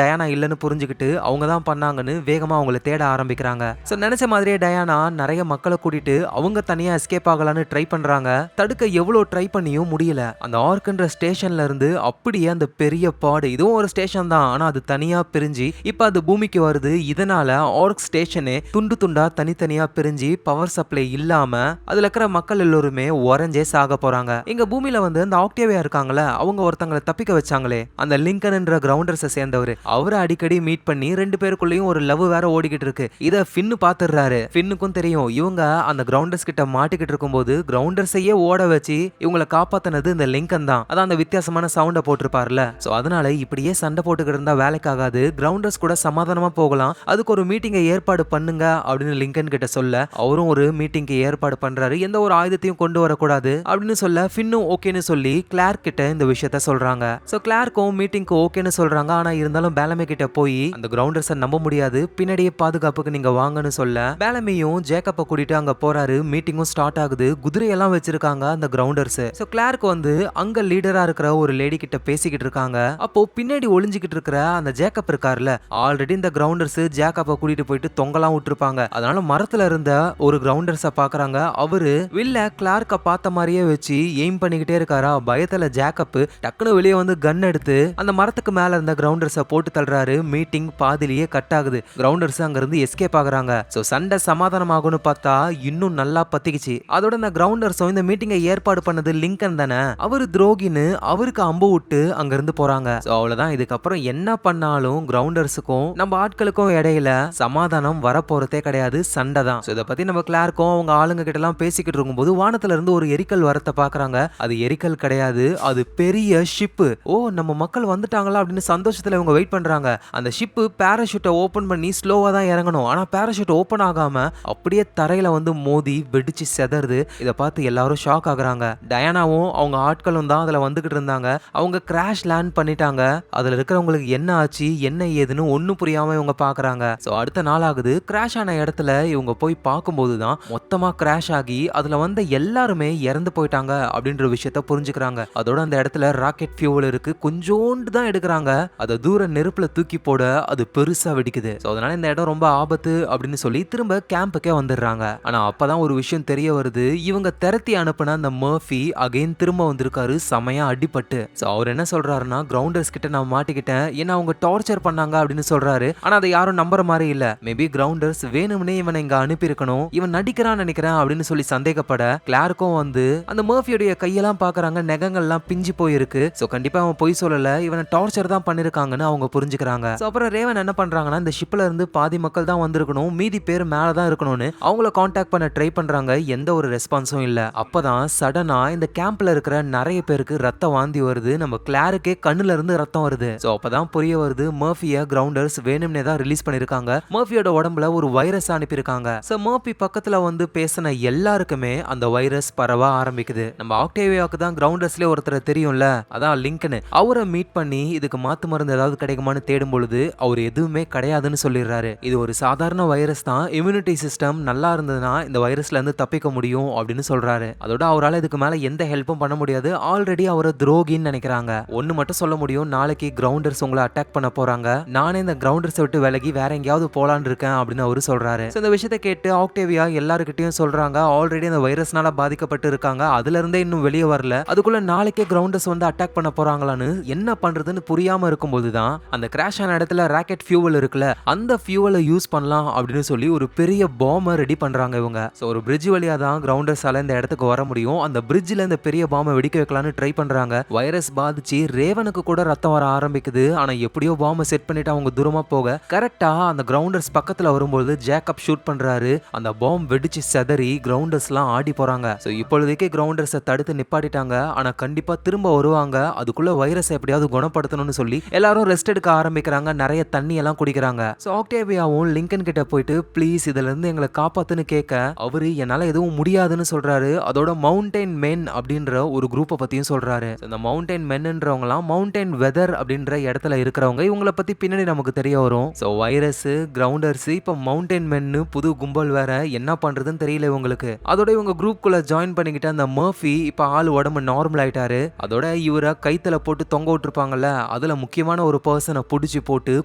டயானா இல்லன்னு புரிஞ்சுக்கிட்டு அவங்க தான் பண்ணாங்கன்னு வேகமா அவங்கள தேட ஆரம்பிக்கிறாங்க. நினைச்ச மாதிரியே டயானா நிறைய மக்களை கூட்டிட்டு அவங்க தனியா எஸ்கேப் ஆகலான்னு ட்ரை பண்றாங்க. தடுக்க எவ்வளவு ட்ரை பண்ணியும் முடியல. அந்த ஆர்க்ன்ற ஸ்டேஷன்ல இருந்து அப்படியே அந்த பெரிய பாடு, இதுவும் ஒரு ஸ்டேஷன் தான், ஆனா அது தனியா பிரிஞ்சு இப்ப அது பூமிக்கு வருது. இதனால ஆர்க் ஸ்டேஷனே துண்டு துண்டா தனித்தனியா பிரிஞ்சு பவர் சப்ளை இல்லாம அதுல இருக்கிற மக்கள் எல்லோருமே உறைஞ்சே சாக போறாங்க. எங்க பூமியில வந்து அந்த ஆக்டேவியா இருக்காங்களே அவங்க ஒருத்தங்களை தப்பிக்க வச்சாங்களே அந்த லிங்கன் என்ற கிரவுண்டர்ஸை சேர்ந்தவர், அவரை அடிக்கடி மீட் பண்ணி ரெண்டு பேருக்குள்ளேயும் ஒரு லவ் வேற ஓடிக்கிட்டு இருக்கு. இத ஃபின்னு பாத்துறாரு. ஃபின்னுக்கும் தெரியும் இவங்க அந்த கிரவுண்டர்ஸ் கிட்ட மாட்டிக்கிட்டு இருக்கும்போது கிரவுண்டர்ஸையே ஓட வச்சு இவங்களை காப்பாத்தினது இந்த லிங்கன் தான். அதான் அந்த வித்தியாசமான சவுண்ட போட்டிருப்பார்ல. அதனால இப்படியே சண்டை போட்டுக்கிட்டு இருந்தா வேலைக்காகாது, கிரவுண்டர்ஸ் கூட சமாதானமா போகலாம், அதுக்கு ஒரு மீட்டிங்கை ஏற்பாடு பண்ணுங்க அப்படின்னு லிங்கன் கிட்ட சொல்ல அவரும் ஒரு மீட்டிங்க்கு ஏற்பாடு பண்றாரு. எந்த ஒரு ஆயுதத்தையும் கொண்டு வரக்கூடாது அப்படின்னு சொல்ல ஃபின்னும் ஓகேன்னு சொல்லி கிளார்க் கிட்ட இந்த விஷயத்த சொல்றாங்க. கிளார்க்கும் மீட்டிங்க்கு ஓகேன்னு சொல்றாங்க. ஆனா இருந்தாலும் பேலமி கிட்ட போய் அந்த கிரவுண்டர்ஸை நம்ப முடியாது, பின்னாடியே பாதுகாப்புக்கு நீங்க வாங்கன்னு சொல்ல பேலமியும் ஜேக்கப்பை கூட்டிட்டு அங்க போறாரு. மீட்டிங்கும் ஸ்டார்ட் ஆகுது. குதிரையெல்லாம் வச்சிருக்காங்க அந்த கிரவுண்டர்ஸ். கிளார்க் வந்து அங்க லீடரா இருக்கிற ஒரு லேடி கிட்ட பேசிக்கிட்டு இருக்காங்க. அப்போ பின்னாடி ஒளிஞ்சுக்கிட்டு இருக்கிற அந்த ஜேக்கப் இருக்காருல, ஆல்ரெடி இந்த கிரவுண்டர்ஸ் ஜேக்கப்பை கூட்டிட்டு போயிட்டு தொங்கலாம் விட்டுருப்பாங்க. அதனால மரத்துல இருந்த ஒரு கிரவுண்டர்ஸ பாக்குறாங்க. அவரு வில்ல கிளார்க்க பார்த்த மாதிரியே வச்சு எய்ம் பண்ணிக்கிட்டே இருக்காரா. பயத்துல ஜேக்கப் டக்குனு வெளியே வந்து கன் எடுத்து அந்த மரத்துக்கு மேல இருந்த கிரவுண்டர்ஸ போட்டு தள்ளுறாரு. மீட்டிங் பாதிலேயே கட் ஆகுது. கிரவுண்டர்ஸ் அங்க இருந்து எஸ்கேப் ஆகுறாங்க. சண்டை சமாதானம் ஆகும்னு பார்த்தா இன்னும் நல்லா பத்திக்கிச்சு. அதோட இந்த கிரவுண்டர்ஸும் இந்த மீட்டிங்கை ஏற்பாடு பண்ணது லிங்கன் தானே, அவரு துரோகின்னு அவருக்கு அம்பு விட்டு அங்க இருந்து போறாங்க. அவ்வளவுதான். இதுக்கப்புறம் என்ன பண்ணாலும் கிரவுண்டர்ஸுக்கும் நம்ம ஆட்களுக்கும் இடையில சமாதானம் வரப்போறதே கிடையாது, சண்டை தான். இதை பத்தி நம்ம கிளார்க்கும் அவங்க ஆளுங்க கிட்ட எல்லாம் பேசிக்கிட்டு இருக்கும்போது வானத்துல இருந்து ஒரு எரிக்கல் வரத்தை பாக்குறாங்க. அது எரிக்கல் கிடையாது, அது பெரிய ஷிப்பு. ஓ நம்ம மக்கள் வந்துட்டாங்களா அப்படின்னு சந்தோஷத்துல இவங்க வெயிட் பண்றாங்க. அந்த ஷிப்பு பேராஷூட்டை ஓபன் பண்ணி ஸ்லோவா தான் இறங்கணும். ஆனா பேராஷூட் ஓபன் ஆகாம அப்படியே தரையில வந்து மோதி வெடிச்சு செதறுது. இதை பார்த்து எல்லாரும் ஷாக் ஆகுறாங்க. டயானாவும் அவங்க ஆட்களும் தான் அதுல வந்துகிட்டு இருந்தாங்க. அவங்க கிராஷ் லேண்ட் பண்ணிட்டாங்க. அதுல இருக்கிறவங்களுக்கு என்ன ஆச்சு என்ன ஏதுன்னு ஒன்னும் புரியாம இவங்க பாக்குறாங்க. சோ அடுத்த நாள் ஆகுது. கிராஷ் ஆன இடத்துல இவங்க போய் பார்க்கும்போது தான் மொத்தமா கிராஷ் ஆகி அதுல வந்த எல்லாருமே இறந்து போயிட்டாங்க அப்படின்ற விஷயத்த புரிஞ்சுக்கிறாங்க. அதோட அந்த இடத்துல ராக்கெட் ஃபியூவல் இருக்கு. கொஞ்சோண்டு தான் எடுக்கிறாங்க. அதை தூர நெருப்புல தூக்கி போட அது பெருசா வெடிக்குது. சோ அதனால இந்த இடம் ரொம்ப ஆபத்து அப்படின்னு சொல்லி திரும்ப கேம்புக்கே வந்துடுறாங்க. ஆனா அப்பதான் ஒரு விஷயம் தெரிய வருது. இவங்க திரட்டி அனுப்புன அந்த மர்ஃபி அகைன் திரும்ப வந்திருக்காரு செமையா அடிபட்டு. சோ அவர் என்ன சொல்றாருன்னா கிரவுண்டர்ஸ் கிட்ட நான் மாட்டிக்கிட்டேன், ஏன்னா அவங்க டார்ச்சர் பண்ணாங்க அப்படின்னு சொல்றாரு. ஆனா அதை யாரும் நம்புற மாதிரி இல்ல. மேபி கிரவுண்டர்ஸ் வேணும்னே இவனை இங்க அனுப்பி இருக்கணும், இவன் நடிக்கிறான்னு நினைக்கிறேன் அப்படின்னு சொல்லி சந்தேகப்பட கிளார்க்கும் வந்து அந்த மர்ஃபியோடைய கையெல்லாம் பாக்குறாங்க. நெகங்கள்லாம் பிஞ்சு போயிருக்கு. சோ கண்டிப்பா அவன் பொய் சொல்லல, இவனை டார்ச்சர் தான் பண்ணிருக்காங்கன்னு அவங்க புரிஞ்சுக்கிறாங்க. சோ அப்புறம் ரேவன் என்ன பண்றாங்கன்னா இந்த ஷிப்ல இருந்து பாதி மக்கள் தான் வந்திருக்கணும், மீதி பேர் மேலதான் இருக்கணும்னு அவங்கள கான்டாக்ட் பண்ண ட்ரை பண்றாங்க. எந்த ஒரு ரெஸ்பான்ஸும் இல்ல. அப்பதான் சடனா இந்த கேம்ப்ல இருக்கிற நிறைய பேருக்கு ரத்த வாந்தி வருது. நம்ம கிளாருக்கே கண்ணுல இருந்து ரத்தம் வருது. சோ அப்பதான் புரிய வருது மர்ஃபிய கிரவுண்டர்ஸ் வேணும்னே தான் ரிலீஸ் பண்ணிருக்காங்க. மர்ஃபியோட உடம்புல ஒரு வைரஸ் அனுப்பியிருக்காங்க. சோ மர்ஃபி பக்கத்துல வந்து பேசின எல்லாருக்குமே அந்த வைரஸ் பரவ ஆரம்பிக்குது. நம்ம ஆக்டேவியாவுக்கு தான் கிரவுண்டர்ஸ்ல ஒருத்தர் தெரியும்ல, அதான் லிங்கன். அவரை மீட் பண்ணி இதுக்கு மாத்து மருந்து ஏதாவது கிடைக்குமான்னு தேடும் பொழுது அவர் எதுவுமே கிடையாதுன்னு சொல்லிடுறாரு. இது ஒரு சாதாரண வைரஸ் தான், இம்யூனிட்டி சிஸ்டம் நல்லா இருந்ததுன்னா இந்த வைரஸ்ல இருந்து தப்பிக்க முடியும் அப்படின்னு சொல்றாரு. அதோட அவரால் இதுக்கு மேல எந்த ஹெல்ப்பும் பண்ண முடியாது. ஆல்ரெடி அவரை துரோகின்னு நினைக்கிறாங்க. ஒன்னு மட்டும் சொல்ல முடியும், நாளைக்கு கிரவுண்டர்ஸ் உங்களை அட்டாக் பண்ண போறாங்க, நானே இந்த கிரவுண்டர்ஸ் விட்டு விலகி வேற எங்கேயாவது போலான்னு இருக்கேன் அப்படின்னு அவரு சொல்றாரு. இந்த விஷயத்தை கேட்டு ஆக்டேவியா எல்லாருக்கிட்டையும் சொல்றாங்க ஆல்ரெடி அந்த வைரஸ்னால பாதிக்கப்பட்டு இருக்காங்க, அதுல இருந்தே இன்னும் வெளியே வரல, அதுக்குள்ள நாளைக்கே கிரவுண்டர்ஸ் வந்து அட்டாக் பண்ண போறாங்களான்னு என்ன பண்றதுன்னு புரியாம இருக்கும்போது தான் அந்த கிராஷ் ஆன இடத்துல ராக்கெட் ஃபியூவல் இருக்குல்ல, அந்த ஃபியூவலை யூஸ் பண்ணலாம் அப்படின்னு சொல்லி ஒரு பெரிய பாம்பை ரெடி பண்றாங்க இவங்க. சோ ஒரு பிரிட்ஜ் வழியா தான் கிரவுண்டர்ஸால இந்த இடத்துக்கு வர முடியும். அந்த பிரிட்ஜ்ல இந்த பெரிய பாம்பை வெடிக்க வைக்கலாம்னு ட்ரை பண்றாங்க. வைரஸ் பாதிச்சு ரேவனுக்கு கூட ரத்தம் வர ஆரம்பிக்குது. ஆனா எப்படியோ பாம்பை செட் பண்ணிட்டு அவங்க தூரமா போக கரெக்டா அந்த கிரவுண்டர்ஸ் பக்கத்துல வரும்போது ஜேக்கப் ஷூட் பண்றாரு. அந்த பாம்பு வெடிச்சு செதறி கிரவுண்டர்ஸ் எல்லாம் ஆடி போறாங்க. சோ இப்பொழுதைக்கு கிரவுண்டர்ஸை தடுத்து நிப்பாட்டிட்டாங்க. ஆனா கண்டிப்பா திரும்ப வருவாங்க, அதுக்குள்ள வைரஸ் எப்படியாவது குணப்படுத்தணும்னு சொல்லி எல்லாரும் ரெஸ்ட் எடுக்க ஆரம்பிக்கிறாங்க. நிறைய தண்ணி எல்லாம் குடிக்கிறாங்க. சோ ஆக்டேவியாவும் லிங்கன் கிட்ட போயிட்டு ப்ளீஸ் இதுல இருந்து எங்களை காப்பாத்துன்னு கேட்க அவரு என்னால எதுவும் முடியாதுன்னு சொல்றாரு. அதோட மவுண்டைன் மென் அப்படின்ற ஒரு குரூப்பை பத்தியும் சொல்றாரு. இந்த மவுண்டைன் மென்ன்றவங்கலாம் மவுண்டைன் வெதர் அப்படின்ற இடத்துல இருக்கிறவங்க. இவங்களை பத்தி பின்னாடி நமக்கு தெரிய வரும். சோ வைரஸ், கிரவுண்டர்ஸ், இப்ப மவுண்டைன் மென்னு புது கும்பல் வேற, என்ன பண்றதுன்னு தெரியல இவங்களுக்கு. அதோட இவங்க குரூப்குள்ள ஜாயின் பண்ணிக்கிட்ட அந்த மர்ஃபி இப்ப ஆள் உடம்பு நார்மல் ஆயிட்டாரு. அதோட இவரை கைத்தல போட்டு தொங்க விட்டுருப்பாங்கல்ல, அதுல முக்கியமான ஒரு பர்சனை புடிச்சு போட்டு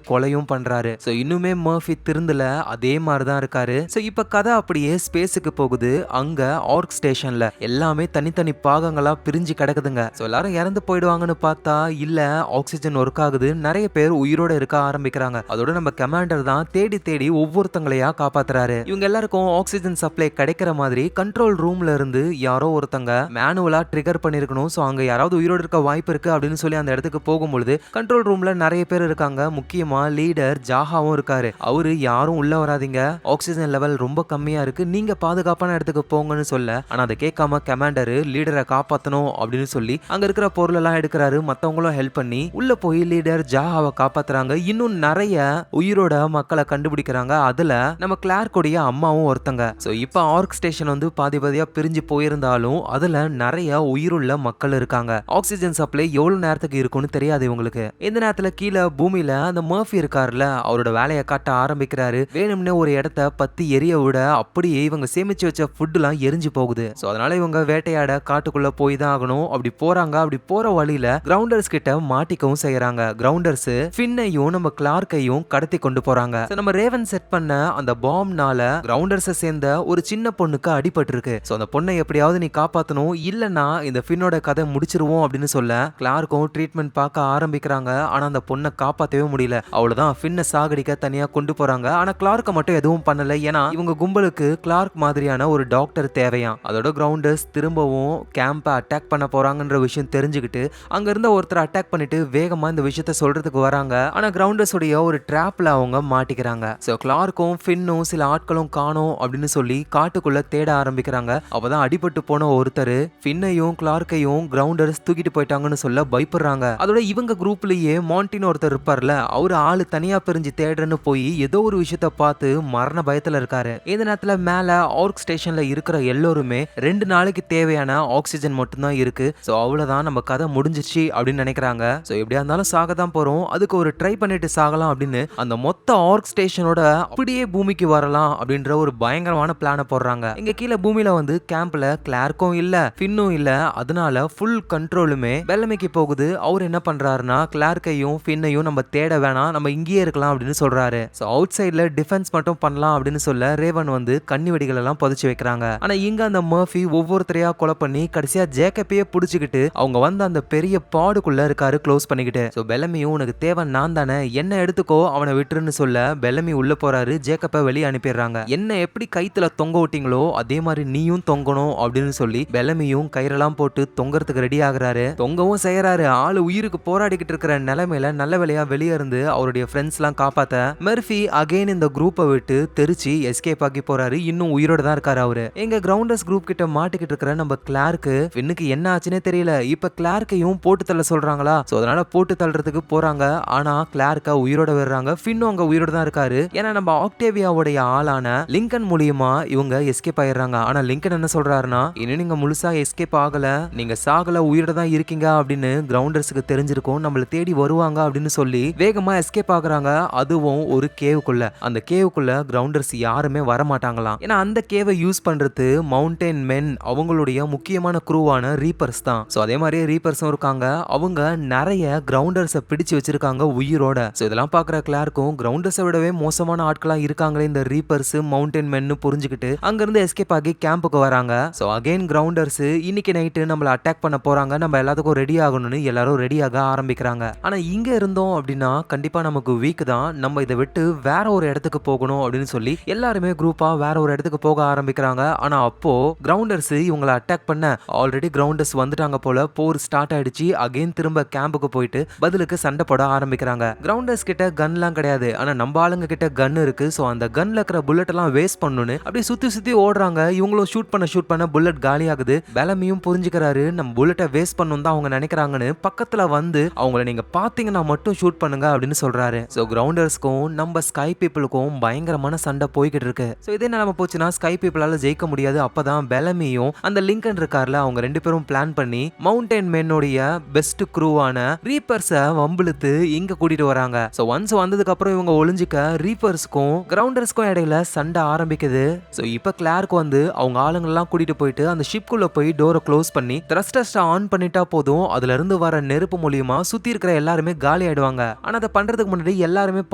கொலையும் பண்றாரு. சோ இன்னுமே மர்ஃபி திருந்தல, அதே மாதிரிதான் இருக்காரு. சோ இப்ப கதை அப்படியே ஸ்பேஸுக்கு போகுது. அங்க ஆர்க் ஸ்டேஷன்ல எல்லாமே தனித்தனி பாகங்களா பிரிஞ்சு கிடக்குதுங்க. சோ எல்லாரும் இறந்து போயிடுவாங்கன்னு பார்த்தா இல்ல, ஆக்சிஜன் ஒர்க் ஆகுது, நிறைய பேர் உயிரோட இருக்க ஆரம்பிக்கிறாங்க. அதோட நம்ம கமாண்டர் தான் தேடி தேடி ஒவ்வொருத்தங்களையா காப்பாத்துறாரு. இவங்க எல்லாருக்கும் ஆக்சிஜன் சப்ளை கிடைக்கிற மாதிரி கண்ட்ரோல் ரூம்ல இருந்து யாரோ ஒருத்தங்க மேனுவலா ட்ரிகர் பண்ணிருக்கணும். சோ அங்க யாராவது உயிரோட இருக்க வாய்ப்பு இருக்கு அப்படின்னு சொல்லி அந்த இடத்துக்கு போகும்பொழுது கண்ட்ரோல் ரூம்ல நிறைய பேர் இருக்காங்க. முக்கியமா லீடர் ஜாஹாவும் இருக்காரு. அவரு யாரும் உள்ள வராதீங்க, ஆக்சிஜன் லெவல் ரொம்ப கம்மியா இருக்கு, நீங்க பாதுகாப்பான இடத்துக்கு போங்கன்னு சொல்ல, ஆனா அதை கேட்காம கமாண்டர் லீடரை காப்பாத்தணும் அப்படின்னு சொல்லி அங்க இருக்கிற பொருள் எல்லாம் எடுக்கிறாரு. மத்தவங்களும் ஹெல்ப் பண்ணி உள்ள போய் லீடர் ஜாஹாவை காப்பாத்துறாங்க. இன்னும் நிறைய உயிரோட மக்களை கண்டுபிடிக்கிறாங்க. அதுல நம்ம கிளார்க்குடைய அம்மாவும் ஒருத்தங்க. சோ இப்ப ஆர்க் ஸ்டேஷன் வந்து பாதி பாதியா பிரிஞ்சு போயிருந்தாலும் அதுல நிறைய உயிருள்ள மக்கள் இருக்காங்க. ஆக்சிஜன் சப்ளை எவ்வளவு நேரத்துக்கு இருக்கும்னு தெரியாது இவங்களுக்கு. இந்த நேரத்துல கீழே பூமியில அந்த மர்ஃபி இருக்காருல, அவரோட வேலையை காட்ட ஆரம்பிக்கிறாரு. வேணும்னு ஒரு இடத்த பத்தி எரிய விட அப்படியே இவங்க சேமிச்சு வச்ச ஃபுட் எல்லாம் எரிஞ்சு போகுது. சோ அதனால இவங்க வேட்டையாட காட்டுக்குள்ள போய் தான் ஆகணும். அப்படி போறாங்க. அப்படி போற வழியில கிரவுண்டர்ஸ் கிட்ட மாட்டிக்கவும் செய்யறாங்க. கிரவுண்டர்ஸ் ஃபின்னையும் நம்ம கிளார்க்கையும் கடத்தி கொண்டு போறாங்க. நம்ம ரேவன் செட் பண்ண அந்த பாம்னால கிரவுண்டர்ஸை சேர்ந்த ஒரு சின்ன பொண்ணுக்கு அடிபட்டு இருக்கு. சோ அந்த பொண்ணை எப்படியாவது நீ காப்பாத்தணும், இல்லனா இந்த ஃபின்னோட கதை முடிச்சிருவோம் அப்படின்னு சொல்ல கிளார்க்கும் ட்ரீட்மெண்ட் பார்க்க ஆரம்பிக்கிறாங்க. ஆனா அந்த பொண்ணை காப்பாத்தவே முடியல. அவ்வளவுதான், ஃபின்னை சாகடிக்க தனியா கொண்டு போறாங்க. ஆனா கிளார்க்க மட்டும் எதுவும் பண்ணல. ஏன்னா இவங்க கும்பலுக்கு கிளார்க் மாதிரியான ஒரு டாக்டர் தேவையா. அதோட கிரவுண்டர்ஸ் திரும்பவும் கேம்பை அட்டாக் பண்ண போறாங்கன்ற விஷயம் தெரிஞ்சுக்கிட்டு அங்க இருந்த ஒருத்தர் அட்டாக் பண்ணிட்டு வேகமா இந்த விஷயத்த சொல்றதுக்கு வராங்க. ஆனா கிரவுண்டர்ஸ் உடைய ஒரு டிராப்ல அவங்க மாட்டிக்கிறாங்க. சோ கிளார்க்கும் ஃபின்னும் சில ஆட்களும் காணோம் அப்படின்னு சொல்லி காட்டுக்குள்ள தேட ஆரம்பிக்கிறாங்க. அப்பதான் அடிபட்டு போன ஒருத்தர் ஃபின்னையும் கிளார்க்கையும் கிரவுண்டர்ஸ் தூக்கி தூக்கிட்டு போயிட்டாங்கன்னு சொல்ல பயப்படுறாங்க. அதோட இவங்க குரூப்லயே மாண்டின்னு ஒருத்தர் இருப்பார்ல, அவரு ஆளு தனியா பிரிஞ்சு தேடுறன்னு போய் ஏதோ ஒரு விஷயத்த பார்த்து மரண பயத்துல இருக்காரு. இந்த நேரத்துல மேல ஆர்க் ஸ்டேஷன்ல இருக்கிற எல்லோருமே 2 நாளைக்கு தேவையான ஆக்சிஜன் மட்டும் தான் இருக்கு. சோ அவ்வளவுதான், நம்ம கதை முடிஞ்சிச்சு அப்படின்னு நினைக்கிறாங்க. சோ எப்படியா இருந்தாலும் சாக தான் போறோம், அதுக்கு ஒரு ட்ரை பண்ணிட்டு சாகலாம் அப்படின்னு அந்த மொத்த ஆர்க் ஸ்டேஷனோட அப்படியே பூமிக்கு வரலாம் அப்படின்ற ஒரு பயங்கரமான பிளான போடுறாங்க. இங்க கீழே பூமியில வந்து கேம்ப்ல கிளார்க்கும் இல்ல, ஃபின்னும் இல்ல. அதனால ஃபுல் கண்ட்ரோலுமே பெல்லமிக்கு போகுது. அவர் என்ன பண்றாருன்னா கிளார்க்கையும் ஃபின்னையும் நம்ம தேட வேணாம், நம்ம இங்கேயே இருக்கலாம் அப்படின்னு சொல்றாரு. சோ அவுட் சைட்ல டிஃபென்ஸ் மட்டும் பண்ணலாம் அப்படின்னு சொல்ல ரேவன் வந்து கண்ணி வெடிகள் எல்லாம் புதைச்சு வைக்கிறாங்க. ஆனா இங்க அந்த மர்ஃபி ஒவ்வொருத்தரையா கொலை பண்ணி கடைசியா ஜேக்கப்பையே புடிச்சுக்கிட்டு அவங்க வந்து அந்த பெரிய பாடுக்குள்ள இருக்காரு, க்ளோஸ் பண்ணிக்கிட்டு. சோ பெல்லமியும் உனக்கு தேவை நான் தானே, என்ன எடுத்துக்கோ, அவனை விட்டுருன்னு சொல்ல பெல்லமி உள்ள போறாரு. ஜேக்கப்பை வெளியே அனுப்பிடுறாங்க. என்ன எப்படி கைத்துல தொங்க விட்டீங்களோ அதே மாதிரி நீயும் தொங்கணும் அப்படின்னு சொல்லி பெல்லமியும் கயிறெல்லாம் போட்டு தொங்கறதுக்கு ரெடி ஆகுறாரு. தொங்கவும் செய்யறாரு. ஆளு உயிருக்கு போராடிக்கிட்டு இருக்கிற நிலைமையில நல்ல வேலையா வெளியே இருந்து அவருடைய ஃப்ரெண்ட்ஸ் எல்லாம் காப்பாத்த மர்ஃபி அகைன் இந்த குரூப்பை விட்டு தெரிச்சு எஸ்கேப் ஆகி போறாரு. இன்னும் உயிரோட தான் இருக்காரு அவரு. எங்க கிரவுண்டர்ஸ் குரூப் கிட்ட மாட்டிக்கிட்டு இருக்கிற நம்ம கிளார்க்கு ஃபின்னுக்கு என்ன ஆச்சுன்னே தெரியல. இப்ப கிளார்க்கையும் போட்டு தள்ள சொல்றாங்களா, சோ அதனால போட்டு தள்ளுறதுக்கு போறாங்க. ஆனா கிளார்க்க உயிரோட விடுறாங்க. ஃபின்னும் அங்க உயிரோட தான் இருக்காரு. ஏன்னா நம்ம ஆக்டேவியாவுடைய ஆளான லிங்கன் மூலியமா இவங்க எஸ்கேப் ஆயிடுறாங்க. ஆனா லிங்கன் என்ன சொல்றாருன்னா, இன்னும் நீங்க முழுசா எஸ்கேப் ஆகல, நீங்க சாகல, உயிரோட தான் இருக்கீங்க அப்படின்னு கிரவுண்டர்ஸ்க்கு தெரிஞ்சிருக்கும், நம்மள தேடி வருவாங்க அப்படின்னு சொல்லி வேகமா எஸ்கேப் ஆகுறாங்க. அதுவும் ஒரு கேவுக்குள்ள. அந்த கேவுக்குள்ள கிரவுண்டர்ஸ் யாருமே வர மாட்டாங்களாம். ஏன்னா அந்த கேவை யூஸ் பண்றது மவுண்டன் மென், அவங்களுடைய முக்கியமான குரூவான ரீப்பர்ஸ் தான். சோ அதே மாதிரி ரீப்பர்ஸும் இருக்காங்க. அவங்க நிறைய கிரவுண்டர்ஸை பிடிச்சு வச்சிருக்காங்க உயிரோட. சோ இதெல்லாம் பாக்குற கிளார்க்கும் கிரவுண்டர்ஸை விடவே மோசமான ஆட்களா இருக்காங்களே இந்த ரீப்பர்ஸ் மவுண்டன் மென்னு புரிஞ்சுக்கிட்டு அங்க இருந்து எஸ்கேப் ஆகி கேம்புக்கு வராங்க. சோ அகைன் கிரவுண்டர்ஸ் இன்னைக்கு நைட்டு நம்மள அட்டாக் பண்ண போறாங்க, நம்ம எல்லாத்துக்கும் ரெடி ஆகணும்னு எல்லாரும் ரெடியாக ஆரம்பிக்கிறாங்க. ஆனா இங்க இருந்தோம் அப்படின்னா கண்டிப்பா நமக்கு வீக் தான், நம்ம இதை விட்டு வேற ஒரு இடத்துக்கு போகணும் அப்படின்னு சொல்லி எல்லாருமே குரூப்பா வேற ஒரு இடத்துக்கு போக ஆரம்பிக்கிறாங்க. ஆனா அப்போ கிரவுண்டர்ஸ் இவங்களை அட்டாக் பண்ண ஆல்ரெடி கிரவுண்டர்ஸ் வந்துட்டாங்க போல, போர் ஸ்டார்ட் ஆயிடுச்சு. அகைன் திரும்ப கேம்புக்கு போயிட்டு பதிலுக்கு சண்டை போட ஆரம்பிக்கிறாங்க. கிரவுண்டர்ஸ் கிட்ட கன்லாம் கிடையாது, ஆனா நம்ம ஆளுங்க கிட்ட கன் இருக்கு. சோ அந்த கன்ல இருக்கிற புல்லட் எல்லாம் வேஸ்ட் பண்ணணும்னு அப்படியே சுத்தி சுத்தி ஓடுறாங்க. இவங்களும் ஷூட் பண்ண புல்லட் காலி ஆகுது. பெலமியும் புரிஞ்சுக்கிறாரு, நம்ம புல்லட்டை வேஸ்ட் பண்ணணும் தான் அவங்க நினைக்கிறாங்கன்னு. பக்கத்துல வந்து அவங்கள நீங்க பாத்தீங்கன்னா மட்டும் ஷூட் பண்ணுங்க அப்படின்னு சொல்றாரு. சோ கிரவுண்டர்ஸ்க்கும் நம்ம ஸ்கை பீப்புளுக்கும் பயங்கரமான சண்டை போய்கிட்டு இருக்கு. சோ இதே நிலைமை போச்சுன்னா ஸ்கை பீப்புளால ஜெயிக்க முடியாது. அப்பதான் பெலமியும் அந்த லிங்கன் இருக்கார்ல, அவங்க ரெண்டு பேரும் பிளான் பண்ணி மவுண்டன் மேனுடைய பெஸ்ட் க்ரூவான ரீப்பர்ஸை வம்பிழுத்து இங்க கூட்டிட்டு வராங்க. சோ ஒன்ஸ் வந்ததுக்கு அப்புறம் இவங்க ஒளிஞ்சிக்க ரீப்பர்ஸ்க்கும் கிரவுண்டர்ஸ்க்கும் இடையில சண்டை ஆரம்பிக்குது. சோ இப்ப கிளார்க் வந்து அவங்க ஆளுங்கெல்லாம் கூட்டிட்டு போயிட்டு அந்த ஷிப்குள்ள போய் டோரை க்ளோஸ் பண்ணி த்ரஸ்டர்ஸை ஆன் பண்ணிட்டா போதும், அதுல இருந்து வர நெருப்பு மூலியமா சுத்தி இருக்கிற எல்லாருமே காலி ஆயிடுவாங்க. ஆனா அதை பண்றதுக்கு முன்னாடி எல்லாருமே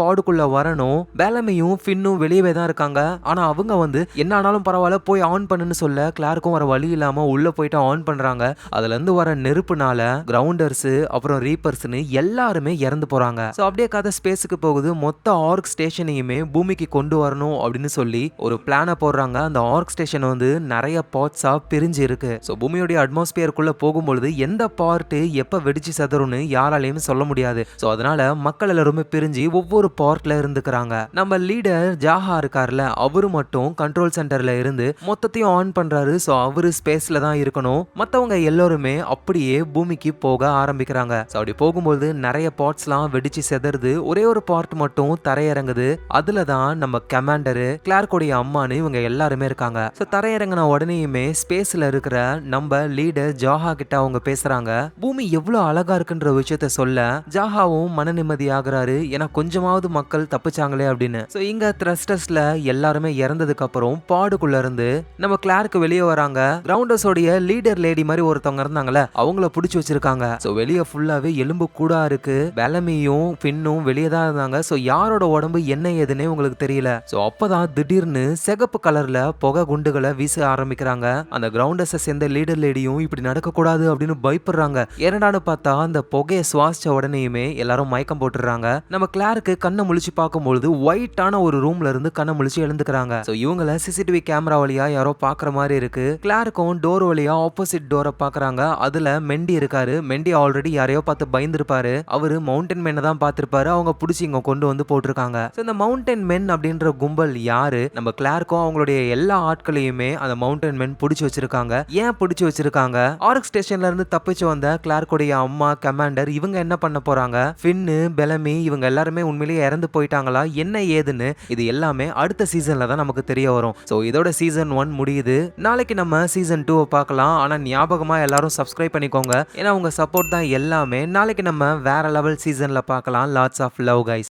பாடுக்குள்ள வரணும். பெலமியும் ஃபின்னும் வெளியவே தான் இருக்காங்க. ஆனா அவங்க வந்து என்ன ஆனாலும் பரவாயில்ல போய் ஆன் பண்ணுன்னு சொல்ல கிளார்க்கும் வர வழி இல்லாம உள்ள போயிட்டு ஆன் பண்றாங்க. அதுல இருந்து வர நெருப்புனால கிரவுண்டர்ஸ் அப்புறம் ரீப்பர்ஸ்னு எல்லாருமே இறந்து போறாங்க. சோ அப்படியே கதை ஸ்பேஸுக்கு போகுது. மொத்த ஆர்க் ஸ்டேஷனையுமே பூமிக்கு கொண்டு வரணும் அப்படின்னு சொல்லி ஒரு பிளான போடுறாங்க. அந்த ஆர்க் ஸ்டேஷன் வந்து நிறைய பார்ட்ஸா பிரிஞ்சு இருக்கு. சோ பூமியோட அட்மாஸ்பியருக்குள்ள போகும்பொழுது எந்த பார்ட் எப்ப வெடிச்சு சதறும்னு யாராலையும் சொல்ல முடியாது. சோ அதனால மக்கள் எல்லாருமே பிரிஞ்சு ஒவ்வொரு பார்ட்ல இருந்துக்கிறாங்க. நம்ம லீடர் ஜாஹா இருக்கார்ல, அவரு மட்டும் கண்ட்ரோல் சென்டர்ல இருந்து மொத்தத்தையும் ஆன் பண்றாரு. சோ அவரு ஸ்பேஸ்ல தான் இருக்கணும். மத்தவங்க எல்லாருமே அப்படியே பூமிக்கு போக ஆரம்பிக்கிறாங்க. சோ அப்படி போகும்போது நிறைய பார்ட்ஸ்லாம் வெடிச்சு செதறுது. ஒரே ஒரு பார்ட் மட்டும் தரையிறங்குது. அதுல தான் நம்ம கமாண்டரு கிளார்க்கோடைய அம்மானு இவங்க எல்லாருமே இருக்காங்க. சோ தரையிறங்கின உடனேயுமே ஸ்பேஸ்ல இருக்கிற நம்ம லீடர் ஜாஹா கிட்ட அவங்க பேசுறாங்க. பூமி எவ்வளவு அழகா இருக்குன்ற விஷயத்த சொல்ல ஜாஹாவும் மன நிம்மதி ஆகுறாரு. ஏன்னா கொஞ்சமாவது மக்கள் தப்பிச்சாங்களே அப்படின்னு. சோ இங்க த்ரஸ்டர்ஸ்ல எல்லாருமே இறந்ததுக்கு அப்புறம் பாடுக்குள்ள இருந்து நம்ம கிளார்க்கு வெளியே வராங்க. கிரவுண்டர்ஸோடைய லீடர் லேடி மாதிரி ஒருத்தவங்க இருந்தாங்கல்ல, அவங்கள புடிச்சு வச்சிருக்காங்க. சோ வெளியே ஃபுல்லாவே எலும்பு கூடா இருக்கு. பெலமியும் ஃபின்னும் வெளியே தான் இருந்தாங்க. சோ யாரோட உடம்பு என்ன ஏதுன்னே உங்களுக்கு தெரியல. சோ அப்பதான் திடீர்னு சிகப்பு கலர்ல புகை குண்டுகளை வீச ஆரம்பிக்கிறாங்க. அந்த கிரவுண்டர்ஸை சேர்ந்த லீடர் லேடியும் இப்படி நடக்க கூடாது அப்படின்னு பயப்படுறாங்க. என்னடான்னு பார்த்தா அந்த புகையை சுவாசிச்ச உடனேயுமே எல்லாரும் மயக்கம் போட்டுறாங்க. நம்ம கிளார்க்கு கண்ணை முழிச்சு பார்க்கும்போது ஒயிட்டான ஒரு ரூம்ல இருந்து கண்ணை முழிச்சு எழுந்துக்கிறாங்க. சோ இவங்கள சிசிடிவி கேமரா வழியா யாரோ பாக்குற மாதிரி இருக்கு. கிளார்க்கும் டோர் வழியா ஆப்போசிட் டோரை பாக்குறாங்க. அதுல மெண்டி இருக்காரு. மெண்டி ஆல்ரெடி யாரையோ பார்த்து பயந்துருப்பாரு. அவரு மவுண்டன் மென்னை தான் பார்த்திருப்பாரு. அவங்க புடிச்சு இங்க கொண்டு வந்து போட்டிருக்காங்க. இந்த மவுண்டன் மென் அப்படின்ற கும்பல் யாரு? நம்ம கிளார்க்கும் அவங்களுடைய எல்லா ஆட்களையுமே அந்த மவுண்டன் மென் புடிச்சு வச்சிருக்காங்க. ஏன் புடிச்சு வச்சிருக்காங்க? ஆர்க் ஸ்டேஷன்ல இருந்து தப்பிச்சு வந்த கிளார்க்குடைய அம்மா கமாண்டர் இவங்க என்ன பண்ண போறாங்க, ஃபின்னு பெலமி இவங்க எல்லாருமே உண்மையிலேயே இறந்து போயிட்டாங்களா, என்ன ஏதுன்னு இது எல்லாமே அடுத்த சீசன்ல தான் நமக்கு தெரிய வரும். ஸோ இதோட சீசன் 1 முடியுது. நாளைக்கு நம்ம சீசன் 2 பார்க்கலாம். ஆனா ஞாபகமா எல்லாரும் சப்ஸ்கிரைப் பண்ணிக்கோங்க. ஏன்னா உங்க சப்போர்ட் தான் எல்லாமே. நாளைக்கு நம்ம வேற லெவல் சீசன்ல பார்க்கலாம். Lots of love guys.